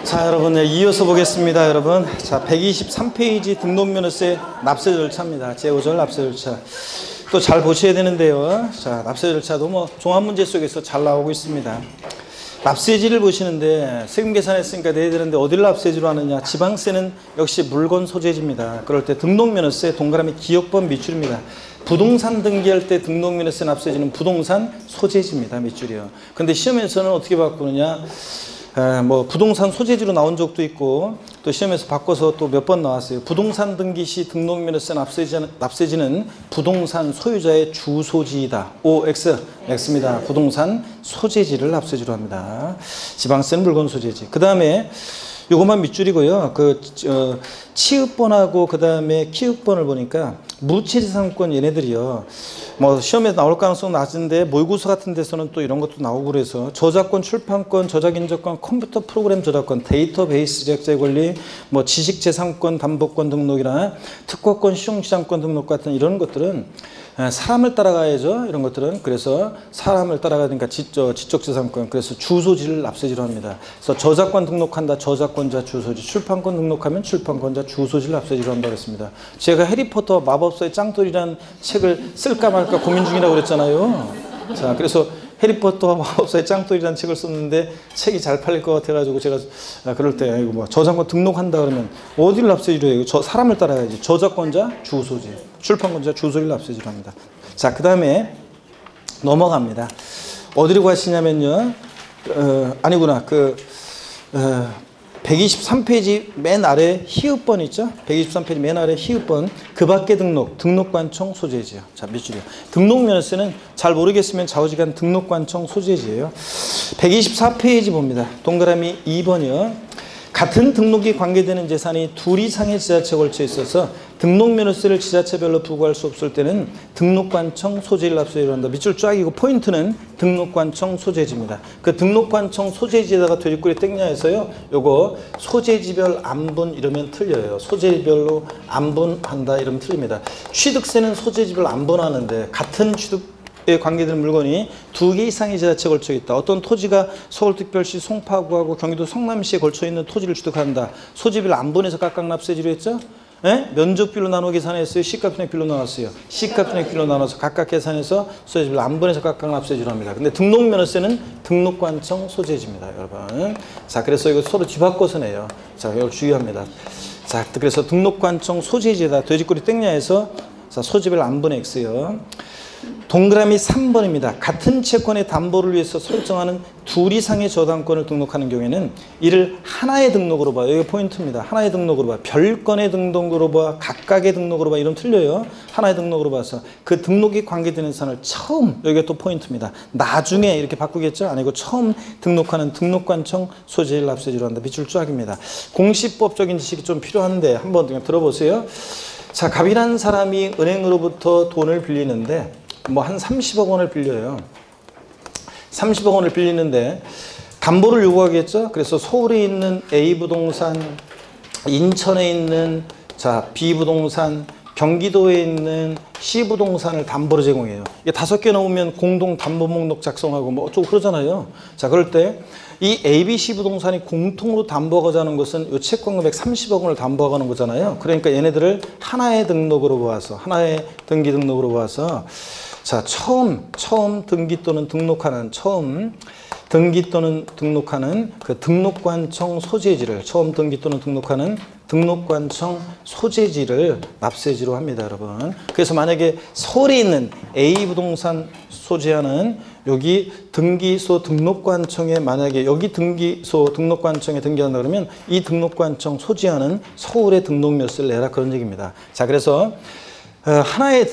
자, 여러분, 네, 이어서 보겠습니다. 여러분, 자, 123페이지 등록면허세 납세 절차입니다. 제5절 납세 절차. 또 잘 보셔야 되는데요. 자, 납세 절차도 뭐 종합문제 속에서 잘 나오고 있습니다. 납세지를 보시는데 세금 계산했으니까 내야 되는데 어디를 납세지로 하느냐. 지방세는 역시 물건 소재지입니다. 그럴 때 등록면허세 동그라미 기억번 밑줄입니다. 부동산 등기할 때 등록면허세 납세지는 부동산 소재지입니다. 밑줄이요. 근데 시험에서는 어떻게 바꾸느냐. 뭐 부동산 소재지로 나온 적도 있고 또 시험에서 바꿔서 또 몇 번 나왔어요. 부동산 등기 시 등록면허세 납세지는 부동산 소유자의 주소지이다. OX, X입니다. 부동산 소재지를 납세지로 합니다. 지방세는 물건 소재지. 그 다음에 요것만 밑줄이고요. 치읍번하고 그 다음에 키읍번을 보니까 무체재산권 얘네들이요. 뭐 시험에 나올 가능성 낮은데 모의고사 같은 데서는 또 이런 것도 나오고 그래서 저작권, 출판권, 저작인적권, 컴퓨터 프로그램 저작권, 데이터베이스 제작자의 권리, 뭐 지식재산권, 담보권 등록이나 특허권, 시용시장권 등록 같은 이런 것들은 사람을 따라가야죠. 이런 것들은. 그래서 사람을 따라가야 되니까 지적재산권. 그래서 주소지를 납세지로 합니다. 그래서 저작권 등록한다. 저작권자 주소지. 출판권 등록하면 출판권자 주소지를 납세지로 한다고 했습니다. 제가 해리포터 마법사의 짱돌이라는 책을 쓸까 말까 고민 중이라고 그랬잖아요. 자, 그래서 해리포터 마법사의 짱돌이라는 책을 썼는데 책이 잘 팔릴 것 같아가지고 제가 그럴 때 이거 뭐 저작권 등록한다 그러면 어디를 납세지로 해요? 사람을 따라가야지. 저작권자 주소지. 출판권자 주소지를 납세지로 합니다. 자, 그 다음에 넘어갑니다. 어디로 가시냐면요. 아니구나. 123페이지 맨 아래 히읗번 있죠? 123페이지 맨 아래 히읗번. 그 밖에 등록관청 소재지요. 자, 밑줄이요. 등록면허세는 잘 모르겠으면 좌우지간 등록관청 소재지예요. 124페이지 봅니다. 동그라미 2번이요. 같은 등록이 관계되는 재산이 둘 이상의 지자체에 걸쳐 있어서 등록면허세를 지자체별로 부과할 수 없을 때는 등록관청 소재를 납세를 한다. 밑줄 쫙이고 포인트는 등록관청 소재지입니다. 그 등록관청 소재지에다가 돼지꼬리 땡냐 해서요. 요거 소재지별 안분 이러면 틀려요. 소재별로 안분한다 이러면 틀립니다. 취득세는 소재지별 안분하는데 같은 취득에 관계되는 물건이 두 개 이상의 지자체에 걸쳐 있다. 어떤 토지가 서울특별시 송파구하고 경기도 성남시에 걸쳐 있는 토지를 취득한다. 소재별 안분해서 각각 납세지로 했죠? 네? 면적별로 나눠 계산했어요. 시가편액별로 나눴어요. 시가편액별로 나눠서 각각 계산해서 소재별 안분해서 각각 납세지로 합니다. 근데 등록면허세는 등록관청 소재지입니다, 여러분. 자, 그래서 이거 서로 뒤바꿔서 내요. 자, 이걸 주의합니다. 자, 그래서 등록관청 소재지에다 돼지꼬리 땡냐 해서 자, 소재별 안분의 X요. 동그라미 3번입니다. 같은 채권의 담보를 위해서 설정하는 둘 이상의 저당권을 등록하는 경우에는 이를 하나의 등록으로 봐. 여기 포인트입니다. 하나의 등록으로 봐. 별건의 등록으로 봐. 각각의 등록으로 봐. 이러면 틀려요. 하나의 등록으로 봐서 그 등록이 관계되는 사안을 처음, 여기가 또 포인트입니다. 나중에 이렇게 바꾸겠죠? 아니고 처음 등록하는 등록관청 소재를 납세지로 한다. 밑줄 쫙입니다. 공시법적인 지식이 좀 필요한데 한번 그냥 들어보세요. 자, 갑이라는 사람이 은행으로부터 돈을 빌리는데 뭐 한 30억 원을 빌려요. 30억 원을 빌리는데 담보를 요구하겠죠. 그래서 서울에 있는 A부동산, 인천에 있는 자 B부동산, 경기도에 있는 C부동산을 담보로 제공해요. 이게 5개 넘으면 공동 담보 목록 작성하고 뭐 어쩌고 그러잖아요. 자, 그럴 때 이 ABC 부동산이 공통으로 담보하자는 것은 이 채권 금액 30억 원을 담보하는 거잖아요. 그러니까 얘네들을 하나의 등록으로 보아서 하나의 등기 등록으로 보아서 자, 처음 등기 또는 등록하는 그 등록관청 소재지를 처음 등기 또는 등록하는 등록관청 소재지를 납세지로 합니다, 여러분. 그래서 만약에 서울에 있는 A 부동산 소재하는 여기 등기소 등록관청에 만약에 여기 등기소 등록관청에 등기한다 그러면 이 등록관청 소재하는 서울의 등록면허세를 내라 그런 얘기입니다. 자, 그래서 하나의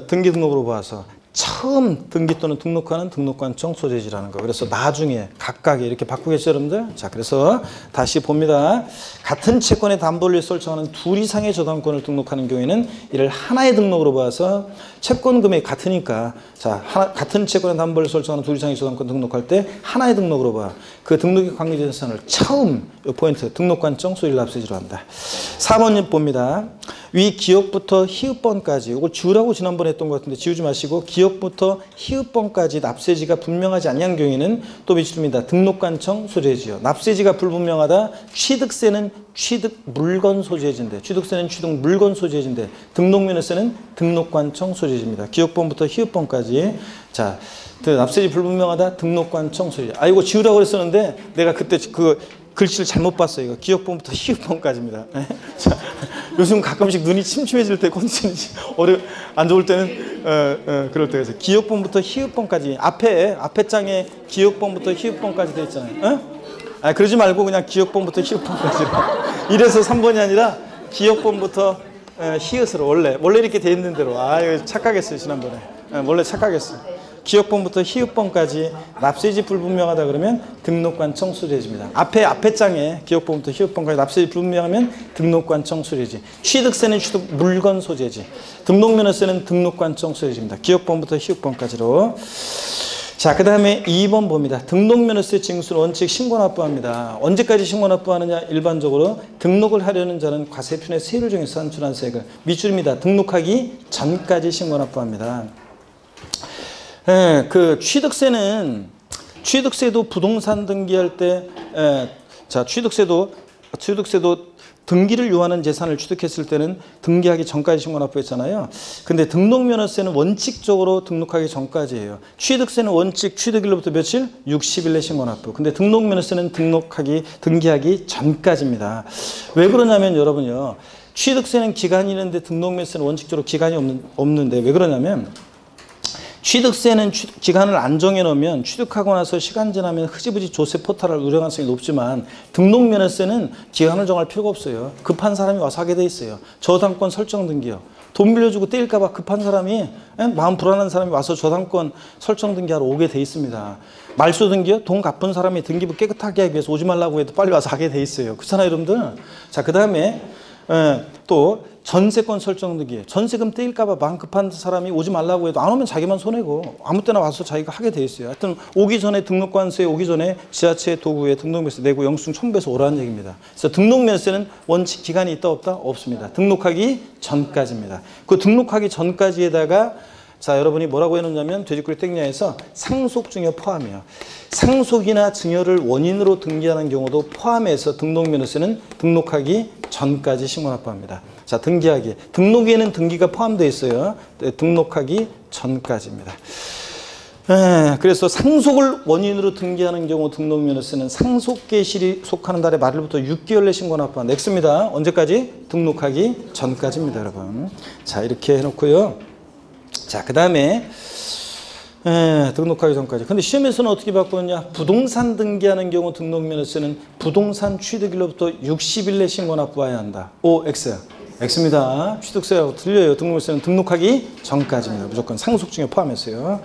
등기 등록으로 봐서 처음 등기 또는 등록하는 등록관청 소재지라는 거. 그래서 나중에 각각에 이렇게 바꾸겠죠, 여러분들? 자, 그래서 다시 봅니다. 같은 채권의 담보를 위해 설정하는 둘 이상의 저당권을 등록하는 경우에는 이를 하나의 등록으로 봐서 채권 금액이 같으니까 자, 같은 채권의 담보를 설정하는 둘 이상의 저당권 등록할 때 하나의 등록으로 봐. 그 등록에 관계된 사안을 처음 이 포인트 등록관청 소재를 납세지로 한다. 4번 봅니다. 위 기역부터 히읗번까지 이걸 지우라고 지난번에 했던 것 같은데 지우지 마시고 기역부터 히읗번까지 납세지가 분명하지 아니한 경우에는 또 미치입니다. 등록관청 소재지요. 납세지가 불분명하다. 취득세는 취득 물건 소재지인데 취득세는 취득 물건 소재지인데 등록면허세는 등록관청 소재지입니다. 기역번부터 히읗번까지. 자, 납세지 불분명하다. 등록관청 소재지. 아 이거 지우라고 했었는데 내가 그때 그 글씨를 잘못 봤어요. 이거 기역번부터 히읗번까지입니다. 자, 요즘 가끔씩 눈이 침침해질 때 컨디션이 안 좋을 때는 그럴 때가 있어요. 기역번부터 히읗번까지 앞에 장에 기역번부터 히읗번까지 돼 있잖아요. 아 그러지 말고 그냥 기역번부터 히읗번까지로. 1에서 3번이 아니라 기역번부터 히읗으로 원래 이렇게 돼 있는 대로. 아 이거 착각했어요 지난번에. 원래 착각했어요. 기역번부터 히읗번까지 납세지 불분명하다 그러면 등록관청 소재지입니다. 앞에 장에 기역번부터 히읗번까지 납세지 불분명하면 등록관청 소재지. 취득세는 취득 물건 소재지. 등록면허세는 등록관청 소재지입니다. 기역번부터 히읗번까지로. 자, 그 다음에 2번 봅니다. 등록면허세 징수는 원칙 신고 납부합니다. 언제까지 신고 납부하느냐? 일반적으로 등록을 하려는 자는 과세편의 세율 중에서 산출한 세액을 밑줄입니다. 등록하기 전까지 신고 납부합니다. 그 취득세도 부동산 등기할 때, 자, 취득세도 등기를 요하는 재산을 취득했을 때는 등기하기 전까지 신고 납부했잖아요. 근데 등록면허세는 원칙적으로 등록하기 전까지예요. 취득세는 원칙 취득일로부터 며칠? 60일 내 신고 납부. 근데 등록면허세는 등기하기 전까지입니다. 왜 그러냐면 여러분요. 취득세는 기간이 있는데 등록면허세는 원칙적으로 기간이 없는데 왜 그러냐면 취득세는 기간을 안 정해놓으면 취득하고 나서 시간 지나면 흐지부지 조세 포탈할 우려 가능성이 높지만 등록면허세는 기간을 정할 필요가 없어요. 급한 사람이 와서 하게 돼 있어요. 저당권 설정 등기요. 돈 빌려주고 떼일까 봐 급한 사람이 마음 불안한 사람이 와서 저당권 설정 등기하러 오게 돼 있습니다. 말소 등기요? 돈 갚은 사람이 등기부 깨끗하게 하기 위해서 오지 말라고 해도 빨리 와서 하게 돼 있어요. 그렇잖아요 여러분들. 자, 그 다음에 또 전세권 설정 등기. 전세금 떼일까 봐 마음 급한 사람이 오지 말라고 해도 안 오면 자기만 손해고 아무 때나 와서 자기가 하게 돼 있어요. 하여튼 오기 전에 등록관세에 오기 전에 지자체 도구에 등록면허세 내고 영수증 첨부해서 오라는 얘기입니다. 그래서 등록면허세는 원칙 기간이 있다 없다? 없습니다. 등록하기 전까지입니다. 그 등록하기 전까지에다가 자, 여러분이 뭐라고 해놓냐면 돼지꼬리 땡냐에서 상속 증여 포함이에요. 상속이나 증여를 원인으로 등기하는 경우도 포함해서 등록면허세는 등록하기 전까지 신고 납부합니다. 자, 등록에는 등기가 포함되어 있어요. 등록하기 전까지입니다. 그래서 상속을 원인으로 등기하는 경우 등록면허세는 상속계실이 속하는 달의 말일부터 6개월 내 신고 납부한다. X입니다. 언제까지? 등록하기 전까지입니다, 여러분. 자, 이렇게 해놓고요. 자, 그 다음에 등록하기 전까지. 근데 시험에서는 어떻게 바꾸느냐? 부동산 등기하는 경우 등록면허세는 부동산 취득일로부터 60일 내 신고 납부해야 한다. O, X. X입니다. 취득세하고 틀려요. 등록면허세는 등록하기 전까지입니다. 무조건 상속증여 포함해서요.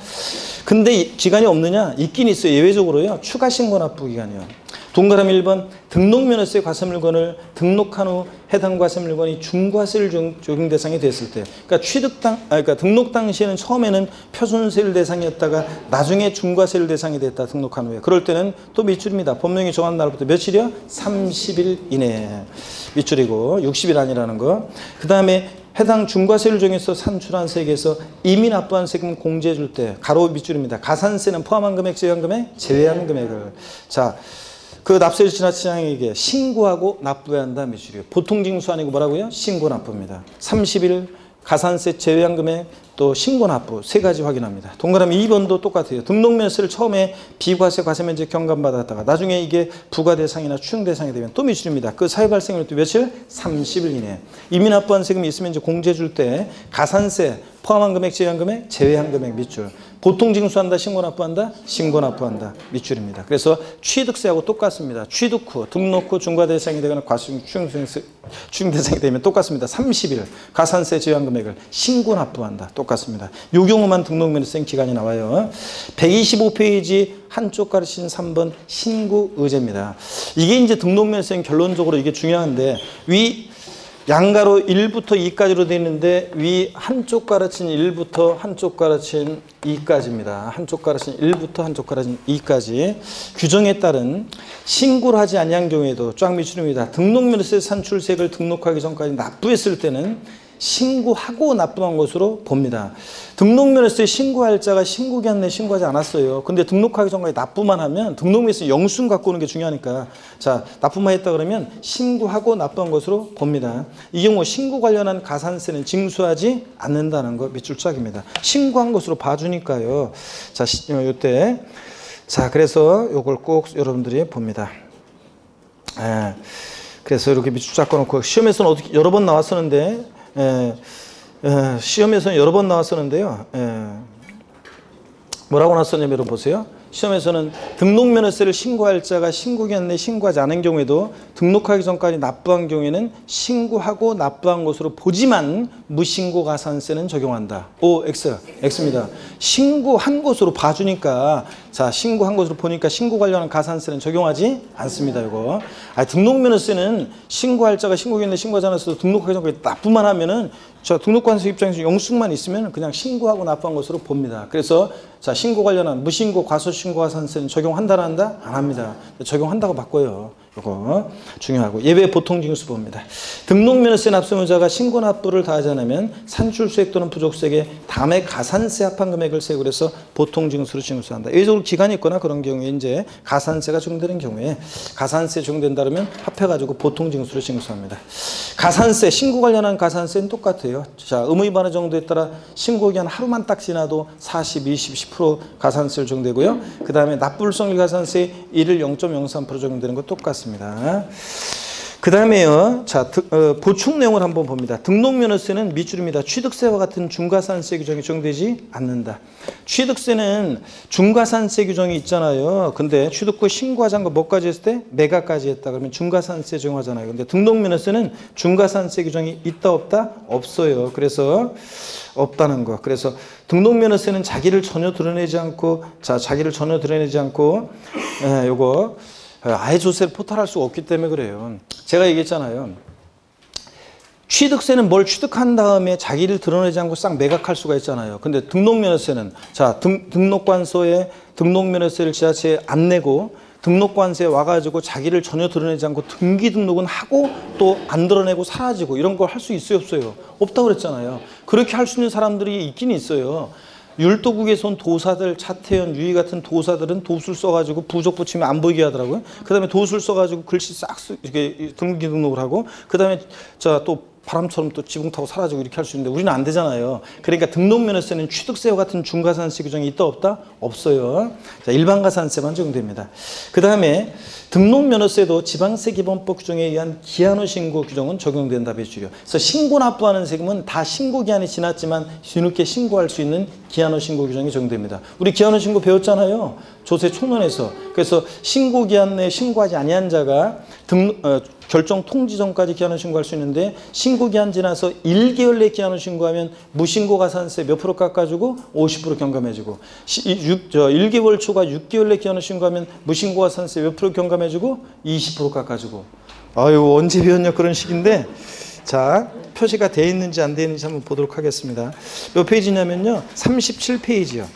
근데 기간이 없느냐? 있긴 있어요. 예외적으로요. 추가 신고 납부 기간이요. 동그라미 1번 등록면허세 과세물건을 등록한 후 해당 과세물건이 중과세를 적용 대상이 됐을 때, 그러니까 등록 당시에는 처음에는 표준세율 대상이었다가 나중에 중과세율 대상이 됐다. 등록한 후에 그럴 때는 또 밑줄입니다. 법령이 정한 날부터 며칠이요? 30일 이내에 밑줄이고 60일 아니라는 거. 그 다음에 해당 중과세율 중에서 산출한 세액에서 이미 납부한 세금 공제해 줄 때 가로 밑줄입니다. 가산세는 포함한 금액, 제외한 금액, 제외한 금액을 자. 그 납세율 지나치장에게 신고하고 납부해야 한다 밑줄이에요. 보통 징수 아니고 뭐라고요? 신고 납부입니다. 30일 가산세 제외한 금액 또 신고 납부 세 가지 확인합니다. 동그라미 2번도 똑같아요. 등록면허세를 처음에 비과세 과세면제 경감받았다가 나중에 이게 부과 대상이나 추징 대상이 되면 또 밑줄입니다. 그 사유 발생일 또 며칠? 30일 이내. 이미 납부한 세금이 있으면 이제 공제해 줄 때 가산세 포함한 금액, 제외한 금액, 제외한 금액 밑줄. 보통 징수한다, 신고 납부한다, 신고 납부한다 밑줄입니다. 그래서 취득세하고 똑같습니다. 취득 후, 등록 후 중과 대상이 되거나 과세금 추징 대상이 되면 똑같습니다. 30일 가산세 제외한 금액을 신고 납부한다. 똑같습니다. 이 경우만 등록면허세 기간이 나와요. 125페이지 한쪽 가르친 3번 신고 의제입니다. 이게 이제 등록면허세 결론적으로 이게 중요한데 양가로 1부터 2까지로 되어 있는데 위 한쪽 가르친 1부터 한쪽 가르친 2까지입니다. 한쪽 가르친 1부터 한쪽 가르친 2까지. 규정에 따른 신고를 하지 아니한 경우에도 쫙 밑줄입니다. 등록면허세 산출세액을 등록하기 전까지 납부했을 때는 신고하고 납부한 것으로 봅니다. 등록면허세 신고할 자가 신고기한 내 신고하지 않았어요. 근데 등록하기 전까지 납부만 하면 등록면허세 영수증 갖고 오는 게 중요하니까 자 납부만 했다 그러면 신고하고 납부한 것으로 봅니다. 이 경우 신고 관련한 가산세는 징수하지 않는다는 거 밑줄 짝입니다. 신고한 것으로 봐주니까요. 자 요때 자 그래서 요걸 꼭 여러분들이 봅니다. 그래서 이렇게 밑줄 짝 꺼놓고 시험에서는 어떻게 여러 번 나왔었는데 시험에서는 여러 번 나왔었는데요. 뭐라고 나왔었냐면 여러분 보세요. 시험에서는 등록면허세를 신고할 자가 신고기한 내 신고하지 않은 경우에도 등록하기 전까지 납부한 경우에는 신고하고 납부한 것으로 보지만 무신고 가산세는 적용한다. O, X, X입니다. 신고한 것으로 봐주니까 자 신고한 것으로 보니까 신고 관련한 가산세는 적용하지 않습니다. 이거 등록면허세는 신고할 자가 신고기한 내 신고하지 않았어도 등록하기 전까지 납부만 하면은 자 등록관세 입장에서 영수증만 있으면 그냥 신고하고 납부한 것으로 봅니다. 그래서 자 신고 관련한 무신고 과소신고 가산세는 적용한다 안 한다? 안 합니다. 적용한다고 바꿔요. 이거 중요하고 예외 보통징수 봅니다. 등록면허세 납세무자가 신고 납부를 다하지 않으면 산출수액 또는 부족세액에 담의 가산세 합한 금액을 세고 그래서 보통징수로 징수한다. 예외적으로 기간이 있거나 그런 경우에 이제 가산세가 적용되는 경우에 가산세 적용된다 그러면 합해가지고 보통징수로 징수합니다. 가산세 신고 관련한 가산세는 똑같아요. 자 의무 위반의 정도에 따라 신고기한 하루만 딱 지나도 40, 20, 10% 가산세를 적용되고요. 그 다음에 납부불성리 가산세 1일 0.03% 적용되는 것 똑같습니다. 그 다음에요. 자, 보충 내용을 한번 봅니다. 등록면허세는 밑줄입니다. 취득세와 같은 중과산세 규정이 적용되지 않는다. 취득세는 중과산세 규정이 있잖아요. 근데 취득 후 신고하지 않고 뭐까지 했을 때? 매각까지 했다. 그러면 중과산세 적용하잖아요. 근데 등록면허세는 중과산세 규정이 있다 없다? 없어요. 그래서 없다는 거. 그래서 등록면허세는 자기를 전혀 드러내지 않고 요거 아예 조세를 포탈할 수가 없기 때문에 그래요. 제가 얘기했잖아요. 취득세는 뭘 취득한 다음에 자기를 드러내지 않고 싹 매각할 수가 있잖아요. 근데 등록면허세는 자 등록관서에 등록면허세를 지자체에 안 내고 등록관세에 와가지고 자기를 전혀 드러내지 않고 등기 등록은 하고 또 안 드러내고 사라지고 이런 걸 할 수 있어요 없어요? 없다고 그랬잖아요. 그렇게 할 수 있는 사람들이 있긴 있어요. 율도국에서 온 도사들, 차태현, 유희 같은 도사들은 도술 써가지고 부적 붙이면 안 보이게 하더라고요. 그 다음에 도술 써가지고 글씨 싹 이렇게 등기 등록을 하고 그 다음에 또 바람처럼 또 지붕 타고 사라지고 이렇게 할 수 있는데 우리는 안 되잖아요. 그러니까 등록면허세는 취득세와 같은 중과산세 규정이 있다 없다? 없어요. 자, 일반가산세만 적용됩니다. 그 다음에 등록면허세도 지방세 기본법 규정에 의한 기한후 신고 규정은 적용된다. 배출이요. 그래서 신고 납부하는 세금은 다 신고 기한이 지났지만 뒤늦게 신고할 수 있는 기한후 신고 규정이 적용됩니다. 우리 기한후 신고 배웠잖아요. 조세 총론에서. 그래서 신고 기한 내에 신고하지 아니한 자가 결정 통지 전까지 기한후 신고할 수 있는데 신고 기한 지나서 1개월 내 기한후 신고하면 무신고 가산세 몇 프로 깎아주고 50% 경감해주고 1개월 초과 6개월 내 기한후 신고하면 무신고 가산세 몇 프로 경감해주고 20% 깎아주고 아유 언제 배웠냐 그런 식인데 자 표시가 돼 있는지 안 돼 있는지 한번 보도록 하겠습니다. 몇 페이지냐면요 37페이지요.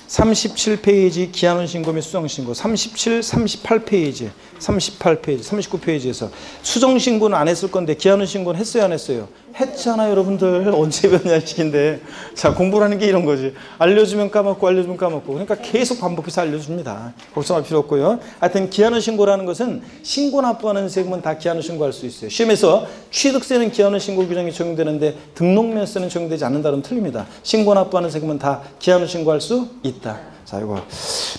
37페이지 기한후 신고 및 수정신고 37, 38페이지 39페이지에서 수정신고는 안 했을 건데 기한후 신고는 했어요 안 했어요? 했잖아요 여러분들. 언제 배웠냐 식인데 자 공부를 하는 게 이런 거지. 알려주면 까먹고 알려주면 까먹고 그러니까 계속 반복해서 알려줍니다. 걱정할 필요 없고요. 하여튼 기한후 신고라는 것은 신고 납부하는 세금은 다 기한후 신고할 수 있어요. 시험에서 취득세는 기한후 신고 규정이 적용되는데 등록면허세는 적용되지 않는다면 틀립니다. 신고 납부하는 세금은 다 기한후 신고할 수 있다. 자 이거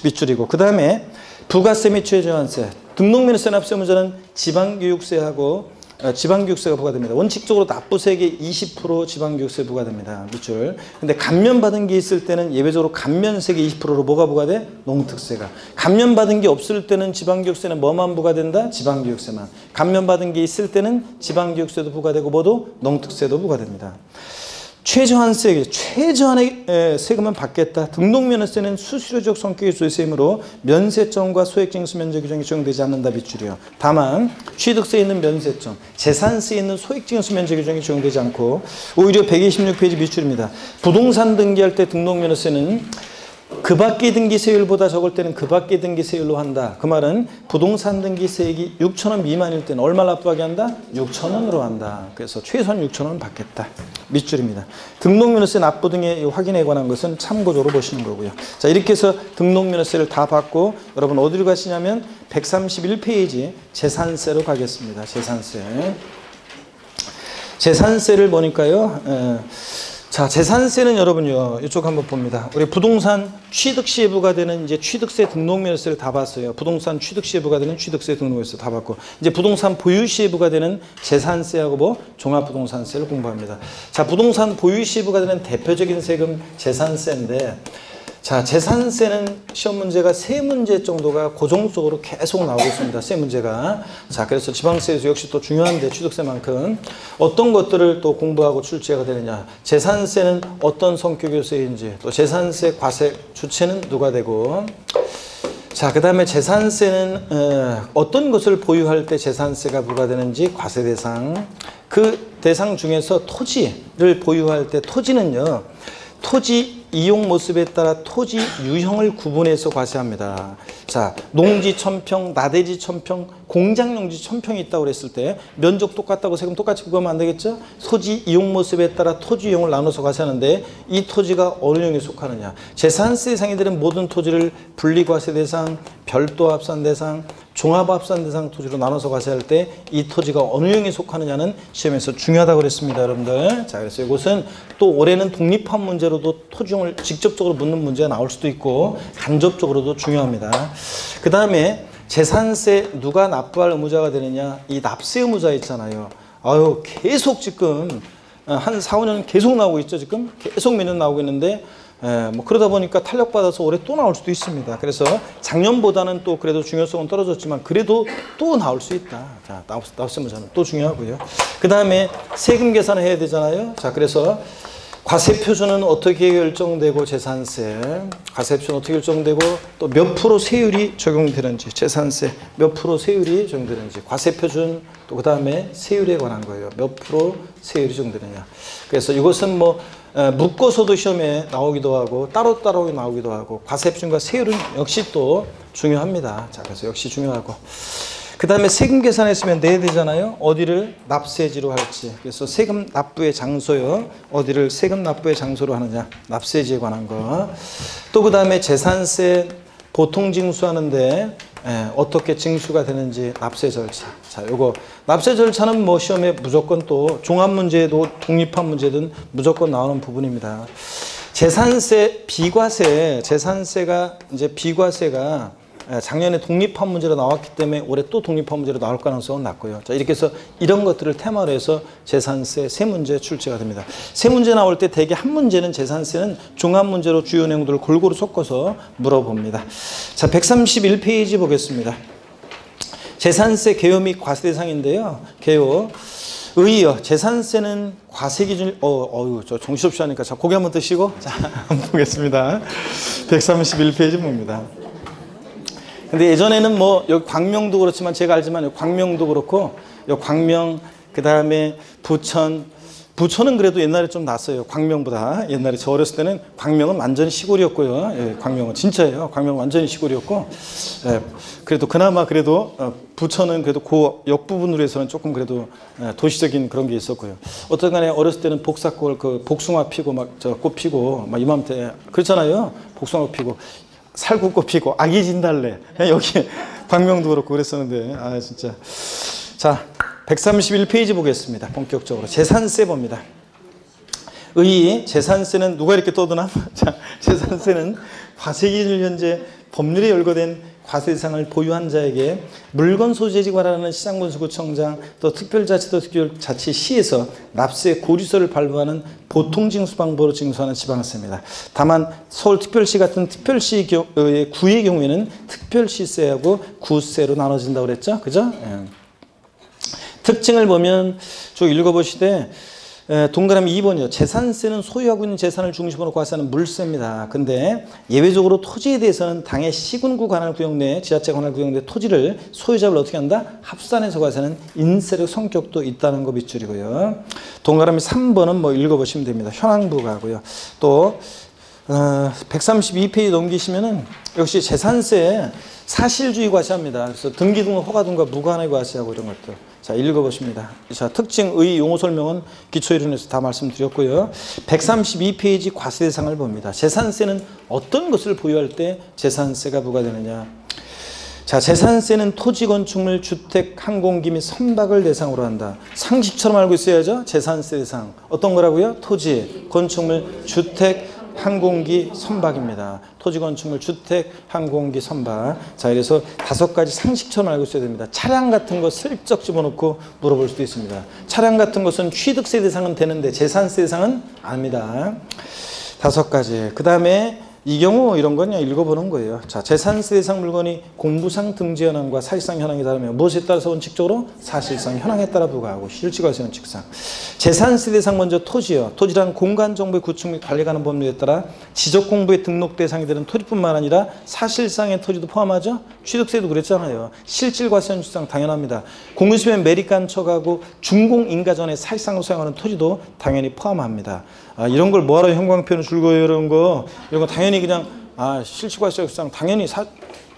밑줄이고 그 다음에 부가세 및 최저한세 등록면허세 납세무자는 지방교육세하고 지방교육세가 부과됩니다. 원칙적으로 납부세액의 20% 지방교육세 부과됩니다. 밑줄. 근데 감면받은 게 있을 때는 예외적으로 감면세액의 20%로 뭐가 부과돼? 농특세가. 감면받은 게 없을 때는 지방교육세는 뭐만 부과된다? 지방교육세만. 감면받은 게 있을 때는 지방교육세도 부과되고 뭐도? 농특세도 부과됩니다. 최저한세, 최저한의 세금은 받겠다. 등록면허세는 수수료적 성격의 조세이므로 면세점과 소액징수 면제 규정이 적용되지 않는다. 밑줄이요. 다만 취득세에 있는 면세점, 재산세에 있는 소액징수 면제 규정이 적용되지 않고 오히려 126페이지 밑줄입니다. 부동산 등기할 때 등록면허세는 그 밖의 등기세율보다 적을 때는 그 밖의 등기세율로 한다. 그 말은 부동산 등기세액이 6,000원 미만일 때는 얼마 납부하게 한다? 6,000원으로 한다. 그래서 최소한 6,000원 받겠다. 밑줄입니다. 등록면허세 납부 등의 확인에 관한 것은 참고적으로 보시는 거고요. 자, 이렇게 해서 등록면허세를 다 받고 여러분 어디로 가시냐면 131페이지 재산세로 가겠습니다. 재산세. 재산세를 보니까요. 자, 재산세는 여러분요, 이쪽 한번 봅니다. 우리 부동산 취득시에 부과되는 이제 취득세 등록면허세를 다 봤어요. 부동산 취득시에 부과되는 취득세 등록면허세 다 봤고, 이제 부동산 보유시에 부과되는 재산세하고 뭐 종합부동산세를 공부합니다. 자, 부동산 보유시에 부과되는 대표적인 세금 재산세인데, 자, 재산세는 시험 문제가 3문제 정도가 고정적으로 계속 나오고 있습니다. 3문제가. 자, 그래서 지방세에서 역시 또 중요한데 취득세만큼 어떤 것들을 또 공부하고 출제가 되느냐. 재산세는 어떤 성격의 세인지, 또 재산세 과세 주체는 누가 되고, 자, 그 다음에 재산세는 어떤 것을 보유할 때 재산세가 부과되는지 과세 대상. 그 대상 중에서 토지를 보유할 때 토지는요, 토지 이용 모습에 따라 토지 유형을 구분해서 과세합니다. 자, 농지 1000평, 나대지 1000평, 공장용지 1000평이 있다고 그랬을 때 면적 똑같다고 세금 똑같이 부과하면 안 되겠죠? 토지 이용 모습에 따라 토지 유형을 나눠서 과세하는데 이 토지가 어느 유형에 속하느냐. 재산세 대상이 되는 모든 토지를 분리과세 대상, 별도 합산 대상, 종합합산 대상 토지로 나눠서 과세할 때 이 토지가 어느 유형에 속하느냐는 시험에서 중요하다고 그랬습니다, 여러분들. 자, 그래서 이것은 또 올해는 독립한 문제로도 토지용을 직접적으로 묻는 문제가 나올 수도 있고 간접적으로도 중요합니다. 그 다음에 재산세 누가 납부할 의무자가 되느냐. 이 납세 의무자 있잖아요. 아유, 계속 지금 한 4, 5년 계속 나오고 있죠. 지금 계속 매년 나오고 있는데 뭐 그러다 보니까 탄력받아서 올해 또 나올 수도 있습니다. 그래서 작년보다는 또 그래도 중요성은 떨어졌지만 그래도 또 나올 수 있다. 자, 납세 의무자는 또 중요하고요. 그 다음에 세금 계산을 해야 되잖아요. 자, 그래서 과세표준은 어떻게 결정되고 재산세, 과세표준은 어떻게 결정되고 또 몇 프로 세율이 적용되는지, 재산세 몇 프로 세율이 적용되는지, 과세표준 또 그 다음에 세율에 관한 거예요. 몇 프로 세율이 적용되느냐. 그래서 이것은 뭐 묶어서도 시험에 나오기도 하고 따로따로 나오기도 하고 과세표준과 세율은 역시 또 중요합니다. 자, 그래서 역시 중요하고. 그 다음에 세금 계산했으면 내야 되잖아요. 어디를 납세지로 할지. 그래서 세금 납부의 장소요. 어디를 세금 납부의 장소로 하느냐. 납세지에 관한 거. 또 그 다음에 재산세 보통 징수하는데 어떻게 징수가 되는지 납세 절차. 자, 요거 납세 절차는 뭐 시험에 무조건 또 종합 문제도 독립한 문제든 무조건 나오는 부분입니다. 재산세 비과세, 재산세가 이제 비과세가 작년에 독립한 문제로 나왔기 때문에 올해 또 독립한 문제로 나올 가능성은 낮고요. 자, 이렇게 해서 이런 것들을 테마로 해서 재산세 3문제 출제가 됩니다. 3문제 나올 때 대개 한 문제는 재산세는 종합 문제로 주요 내용들을 골고루 섞어서 물어봅니다. 자, 131페이지 보겠습니다. 재산세 개요 및 과세 대상인데요. 개요. 의의요. 재산세는 과세 기준, 저 정신없이 하니까 자, 고개 한번 드시고 자, 한번 보겠습니다. 131페이지 봅니다. 근데 예전에는 뭐 여기 광명도 그렇지만 제가 알지만 광명도 그렇고 여기 광명 그 다음에 부천은 그래도 옛날에 좀 낫어요. 광명보다. 옛날에 저 어렸을 때는 광명은 완전히 시골이었고요. 예, 광명은 진짜예요. 광명은 완전히 시골이었고 그래도 그나마 그래도 부천은 그래도 그 옆부분으로 해서는 조금 그래도 도시적인 그런 게 있었고요. 어떤 간에 어렸을 때는 복사골 그 복숭아 피고 막 저 꽃 피고 막 이맘때 그렇잖아요. 복숭아 피고 살구꽃 피고 아기 진달래 여기 광명도 그렇고 그랬었는데 아 진짜. 자, 131페이지 보겠습니다. 본격적으로 재산세 봅니다. 의의 재산세는 누가 이렇게 떠드나? 자, 재산세는 과세기준을 현재 법률에 열거된 과세 대상을 보유한 자에게 물건 소재지 관할하는 시장군수구청장 또 특별자치도 특별자치시에서 납세 고지서를 발부하는 보통징수 방법으로 징수하는 지방세입니다. 다만 서울특별시 같은 특별시 구의 경우에는 특별시세하고 구세로 나눠진다고 그랬죠? 그죠? 예. 특징을 보면 쭉 읽어보시되 동그라미 2번이요. 재산세는 소유하고 있는 재산을 중심으로 과세하는 물세입니다. 근데 예외적으로 토지에 대해서는 당의 시군구 관할 구역 내 지자체 관할 구역 내 토지를 소유자를 어떻게 한다? 합산해서 과세하는 인세력 성격도 있다는 거 밑줄이고요. 동그라미 3번은 뭐 읽어보시면 됩니다. 현황부가고요. 또 132페이지 넘기시면은 역시 재산세 사실주의 과세합니다. 그래서 등기등록 허가등과 무관하게 과세하고 이런 것들. 자, 읽어보십니다. 자, 특징의 용어 설명은 기초이론에서 다 말씀드렸고요. 132페이지 과세 대상을 봅니다. 재산세는 어떤 것을 보유할 때 재산세가 부과되느냐. 자, 재산세는 토지, 건축물, 주택, 항공기 및 선박을 대상으로 한다. 상식처럼 알고 있어야죠. 재산세 대상. 어떤 거라고요? 토지, 건축물, 주택, 항공기, 선박입니다. 토지, 건축물, 주택, 항공기, 선박. 자, 그래서 5가지 상식처럼 알고 있어야 됩니다. 차량 같은 거 슬쩍 집어넣고 물어볼 수도 있습니다. 차량 같은 것은 취득세 대상은 되는데 재산세 대상은 아닙니다. 5가지. 그 다음에 이 경우 이런 건 그냥 읽어보는 거예요. 자, 재산세 대상 물건이 공부상 등재 현황과 사실상 현황이 다르면 무엇에 따라서 원칙적으로? 사실상 현황에 따라 부과하고 실질과세 원칙상. 재산세 대상 먼저 토지요. 토지란 공간 정보의 구축 및 관리 가는 법률에 따라 지적 공부의 등록 대상이 되는 토지뿐만 아니라 사실상의 토지도 포함하죠. 취득세도 그랬잖아요. 실질과세 원칙상 당연합니다. 공유수면 매립간척하고 준공인가전에 사실상으로 사용하는 토지도 당연히 포함합니다. 아, 이런 걸 뭐하러 형광펜을 줄거예요, 이런 거 당연히 그냥 실질과세상 당연히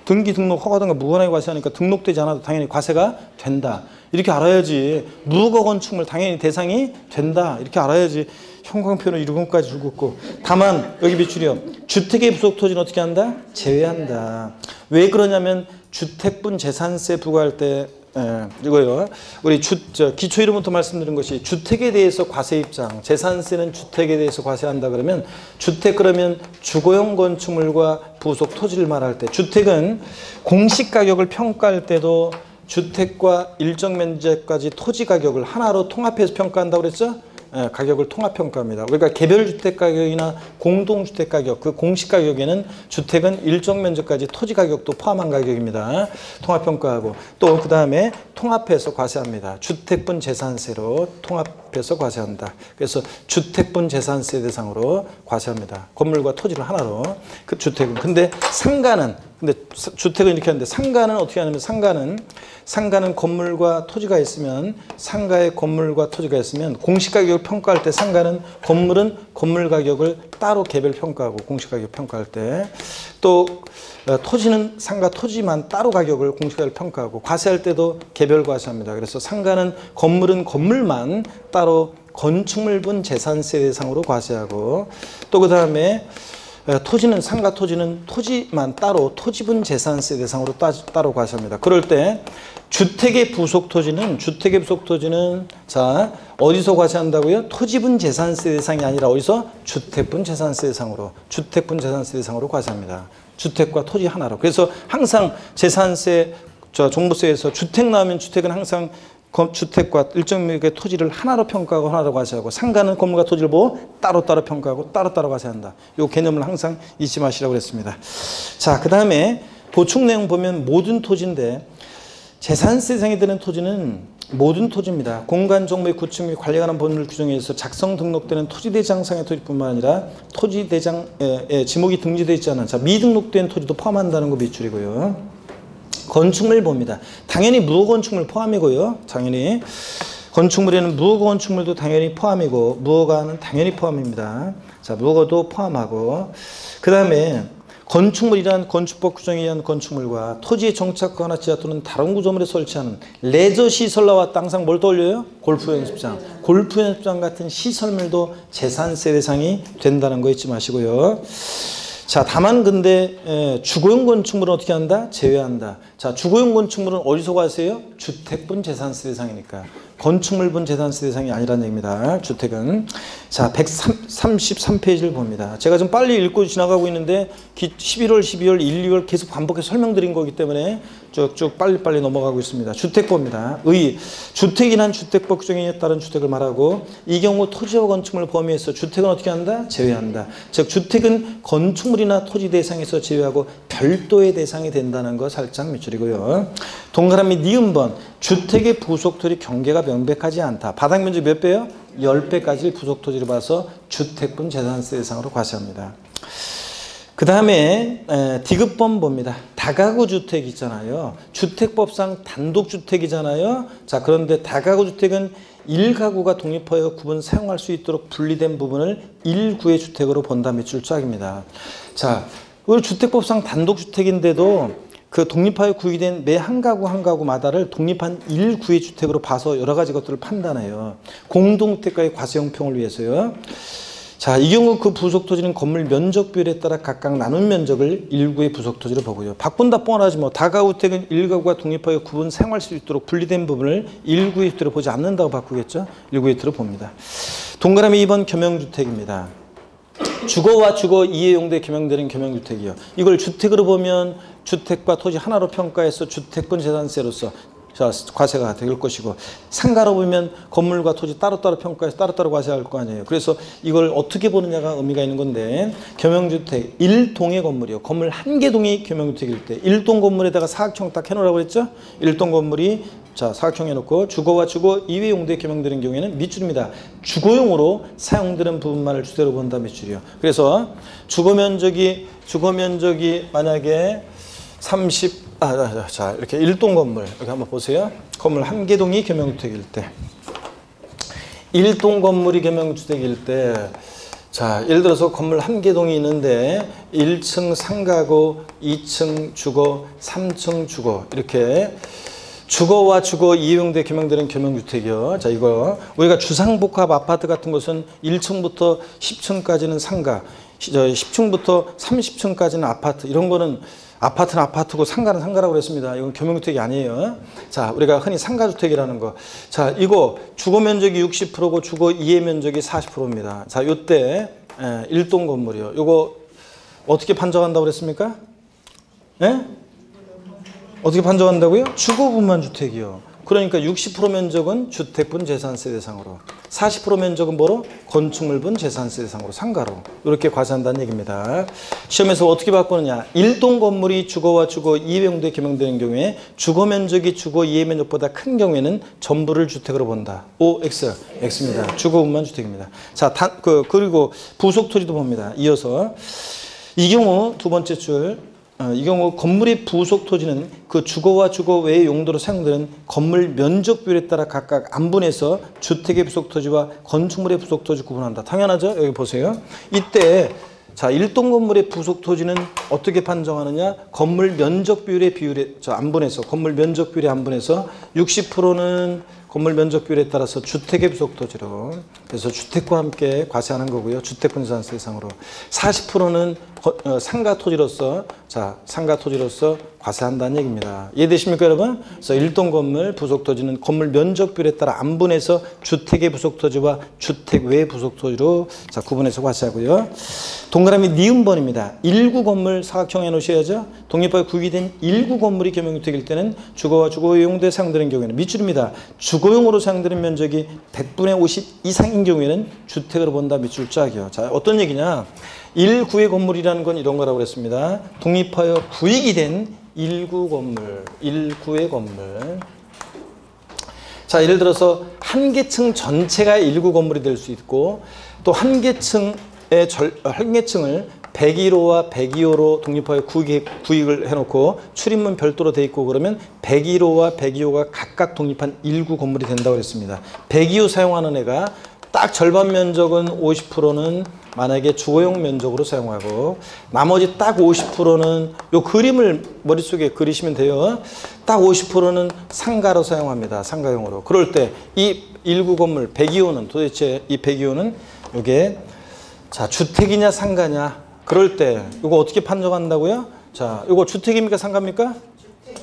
등기 등록 허가등과 무관하게 과세하니까 등록되지 않아도 당연히 과세가 된다. 이렇게 알아야지. 무허가 건축물 당연히 대상이 된다. 이렇게 알아야지. 형광펜을 이름까지 줄긋고. 다만 여기 밑줄이요. 주택의 부속 토지는 어떻게 한다? 제외한다. 왜 그러냐면 주택분 재산세 부과할 때 이거요. 우리 기초 이름부터 말씀드린 것이 주택에 대해서 과세 입장. 재산세는 주택에 대해서 과세한다 그러면 주택 그러면 주거용 건축물과 부속 토지를 말할 때 주택은 공시 가격을 평가할 때도 주택과 일정 면적까지 토지 가격을 하나로 통합해서 평가한다고 그랬죠? 가격을 통합평가합니다. 그러니까 개별주택 가격이나 공동주택 가격, 그 공시 가격에는 주택은 일정 면적까지 토지 가격도 포함한 가격입니다. 통합평가하고 또 그 다음에 통합해서 과세합니다. 주택분 재산세로 통합해서 과세한다. 그래서 주택분 재산세 대상으로 과세합니다. 건물과 토지를 하나로. 그 주택은. 근데 주택은 이렇게 하는데 상가는 어떻게 하냐면 상가는 건물과 토지가 있으면 상가에 건물과 토지가 있으면 공시가격을 평가할 때 상가는 건물은 건물 가격을 따로 개별 평가하고 공시가격 평가할 때 또 토지는 상가 토지만 따로 가격을 공시가격을 평가하고 과세할 때도 개별 과세합니다. 그래서 상가는 건물은 건물만 따로 건축물분 재산세 대상으로 과세하고 또 그 다음에 토지는 상가 토지는 토지만 따로 토지분 재산세 대상으로 따로 과세합니다. 그럴 때 주택의 부속 토지는 자 어디서 과세한다고요? 토지분 재산세 대상이 아니라 어디서? 주택분 재산세 대상으로 과세합니다. 주택과 토지 하나로. 그래서 항상 재산세 종부세에서 주택 나오면 주택은 항상 주택과 일정 면적의 토지를 하나로 평가하고 하나로 과세하고 상가는 건물과 토지를 보고 따로따로 평가하고 따로따로 과세한다. 이 개념을 항상 잊지 마시라고 그랬습니다. 자, 그 다음에 보충 내용 보면 모든 토지인데 재산세 대상이 되는 토지는 모든 토지입니다. 공간 정보의 구축 및 관리에 관한 법률 규정에 의해서 작성 등록되는 토지대장상의 토지뿐만 아니라 토지대장에 지목이 등재되어 있지 않은 미등록된 토지도 포함한다는 거 밑줄이고요. 건축물 봅니다. 당연히 무허가 건축물 포함이고요. 당연히 건축물에는 무허가 건축물도 당연히 포함이고 무허가는 당연히 포함입니다. 자, 무허가도 포함하고 그 다음에 건축물이란 건축법 규정에 의한 건축물과 토지에 정착하거나 지하 또는 다른 구조물에 설치하는 레저 시설로와 항상 뭘 떠올려요? 골프 연습장. 골프 연습장 같은 시설물도 재산세 대상이 된다는 거 잊지 마시고요. 자, 다만 근데 주거용 건축물은 어떻게 한다? 제외한다. 자, 주거용 건축물은 어디서 과세해요? 주택분 재산세 대상이니까. 건축물분 재산세 대상이 아니라는 얘기입니다. 주택은. 자, 133페이지를 봅니다. 제가 좀 빨리 읽고 지나가고 있는데 11월, 12월, 1, 2월 계속 반복해서 설명드린 거기 때문에 쭉쭉 빨리빨리 넘어가고 있습니다. 주택법입니다. 주택이란 주택법 규정에 따른 주택을 말하고 이 경우 토지와 건축물 범위에서 주택은 어떻게 한다? 제외한다. 즉 주택은 건축물이나 토지 대상에서 제외하고 별도의 대상이 된다는 거 살짝 밑줄이고요. 동그라미 니은번 주택의 부속 토지 경계가 명백하지 않다. 바닥 면적 몇 배요? 10배까지 부속토지를 봐서 주택분 재산세 대상으로 과세합니다. 그 다음에 디귿번 봅니다. 다가구 주택 있잖아요. 주택법상 단독주택이잖아요. 자, 그런데 다가구 주택은 1가구가 독립하여 구분 사용할 수 있도록 분리된 부분을 1구의 주택으로 본다 밑줄 짝입니다. 자, 우리 주택법상 단독주택인데도 그 독립하여 구입된 매 한 가구 한 가구마다를 독립한 1구의 주택으로 봐서 여러 가지 것들을 판단해요. 공동주택과의 과세 형평을 위해서요. 자, 이 경우 그 부속토지는 건물 면적 비율에 따라 각각 나눈 면적을 1구의 부속토지로 보고요. 바꾼다 뻔하지 뭐. 다가구택은 1가구가 독립하여 구분 사용할 수 있도록 분리된 부분을 1구의 주택으로 보지 않는다고 바꾸겠죠. 1구의 주택으로 봅니다. 동그라미 2번 겸용주택입니다. 주거와 주거 이해 용도에 겸용되는 겸용주택이요. 이걸 주택으로 보면 주택과 토지 하나로 평가해서 주택분 재산세로서 자, 과세가 될 것이고, 상가로 보면 건물과 토지 따로따로 평가해서 따로따로 과세할 거 아니에요. 그래서 이걸 어떻게 보느냐가 의미가 있는 건데, 겸용주택 1동의 건물이요. 건물 한 개 동이 겸용주택일 때 1동 건물에다가 사각형 딱 해놓으라고 그랬죠. 1동 건물이 자, 사각형 해놓고 주거와 주거 이외 용도에 겸용되는 경우에는 밑줄입니다. 주거용으로 사용되는 부분만을 주택으로 본다 밑줄이요. 그래서 주거 면적이 만약에 30 자, 이렇게 1동 건물 이렇게 한번 보세요. 건물 한 개 동이 겸용주택일 때, 1동 건물이 겸용주택일 때, 자, 예를 들어서 건물 한 개 동이 있는데 1층 상가고 2층 주거, 3층 주거, 이렇게 주거와 주거 이용대 겸용되는 겸용주택이요. 자, 이거 우리가 주상복합 아파트 같은 것은 1층부터 10층까지는 상가, 10층부터 30층까지는 아파트, 이런 거는 아파트는 아파트고 상가는 상가라고 그랬습니다. 이건 겸용주택이 아니에요. 자, 우리가 흔히 상가주택이라는 거. 자, 이거 주거 면적이 60%고 주거 이해 면적이 40%입니다. 자, 요때 1동 건물이요. 요거 어떻게 판정한다고 그랬습니까? 예? 어떻게 판정한다고요? 주거분만 주택이요. 그러니까 60% 면적은 주택분 재산세 대상으로, 40% 면적은 뭐로? 건축물분 재산세 대상으로, 상가로 이렇게 과세한다는 얘기입니다. 시험에서 어떻게 바꾸느냐? 1동 건물이 주거와 주거 이해 용도에 겸용되는 경우에 주거 면적이 주거 이해 면적보다 큰 경우에는 전부를 주택으로 본다. O, X, X입니다. 주거분만 주택입니다. 자, 그리고 부속 토지도 봅니다. 이어서 이 경우 두 번째 줄. 이 경우 건물의 부속 토지는 그 주거와 주거 외의 용도로 사용되는 건물 면적 비율에 따라 각각 안분해서 주택의 부속 토지와 건축물의 부속 토지 구분한다. 당연하죠? 여기 보세요. 이때 자, 1동 건물의 부속 토지는 어떻게 판정하느냐? 건물 면적 비율의 안분해서 건물 면적 비율의 안분해서 60%는 건물 면적 비율에 따라서 주택의 부속 토지로, 그래서 주택과 함께 과세하는 거고요. 주택분 재산세 대상으로. 40%는 상가 토지로서, 자, 상가 토지로서 과세한다는 얘기입니다. 이해되십니까, 여러분? 그래서 1동 건물 부속 토지는 건물 면적 비율에 따라 안분해서 주택의 부속 토지와 주택 외 부속 토지로 자, 구분해서 과세하고요. 동그라미 니은번입니다. 1구 건물 사각형 해놓으셔야죠. 독립하여 구입된 1구 건물이 겸용주택일 때는 주거와 주거 용도에 사용되는 경우에는 밑줄입니다. 주거용으로 사용되는 면적이 100분의 50 이상인 경우에는 주택으로 본다 밑줄 짝이요. 자, 어떤 얘기냐? 1구의 건물이라는 건 이런 거라고 그랬습니다. 독립하여 구입이 된 1구 건물, 1구의 건물. 자, 예를 들어서 한 개층 전체가 1구 건물이 될 수 있고, 또 한 개층을 101호와 102호로 독립하여 구입을 해놓고 출입문 별도로 돼 있고, 그러면 101호와 102호가 각각 독립한 1구 건물이 된다고 그랬습니다. 102호 사용하는 애가 딱 절반 면적은 50%는 만약에 주거용 면적으로 사용하고, 나머지 딱 50%는 요 그림을 머릿속에 그리시면 돼요. 딱 50%는 상가로 사용합니다. 상가용으로. 그럴 때 이 1구 건물 102호는 도대체 이 102호는 이게 자, 주택이냐 상가냐? 그럴 때 이거 어떻게 판정한다고요? 자, 이거 주택입니까 상가입니까?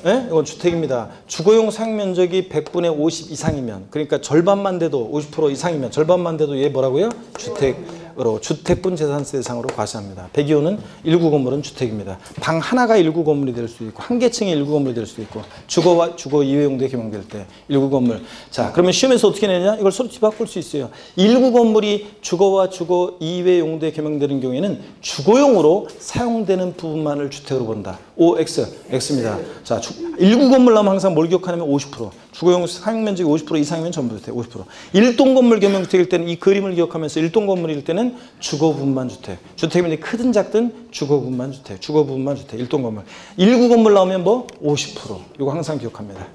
네? 이건 주택입니다. 주거용 사용 면적이 100분의 50 이상이면, 그러니까 절반만 돼도 50% 이상이면 절반만 돼도 얘 뭐라고요? 주택으로, 주택분 재산세 대상으로 과세합니다. 102호는 1구 건물은 주택입니다. 방 하나가 1구 건물이 될 수도 있고, 한 개층이 1구 건물이 될 수도 있고, 주거와 주거 이외 용도에 겸용될 때 1구 건물. 자, 그러면 시험에서 어떻게 내냐? 이걸 서로 뒤바꿀 수 있어요. 1구 건물이 주거와 주거 이외 용도에 겸용되는 경우에는 주거용으로 사용되는 부분만을 주택으로 본다. O, X, X입니다. 자, 1구 건물 나오면 항상 뭘 기억하냐면 50%. 주거용 상용면적이 50% 이상이면 전부 주택 50%. 일동 건물 겸용주택일 때는 이 그림을 기억하면서 일동 건물일 때는 주거부분만 주택. 주택이 크든 작든 주거부분만 주택. 주거부분만 주택. 일동 건물. 1구 건물 나오면 뭐 50%. 이거 항상 기억합니다.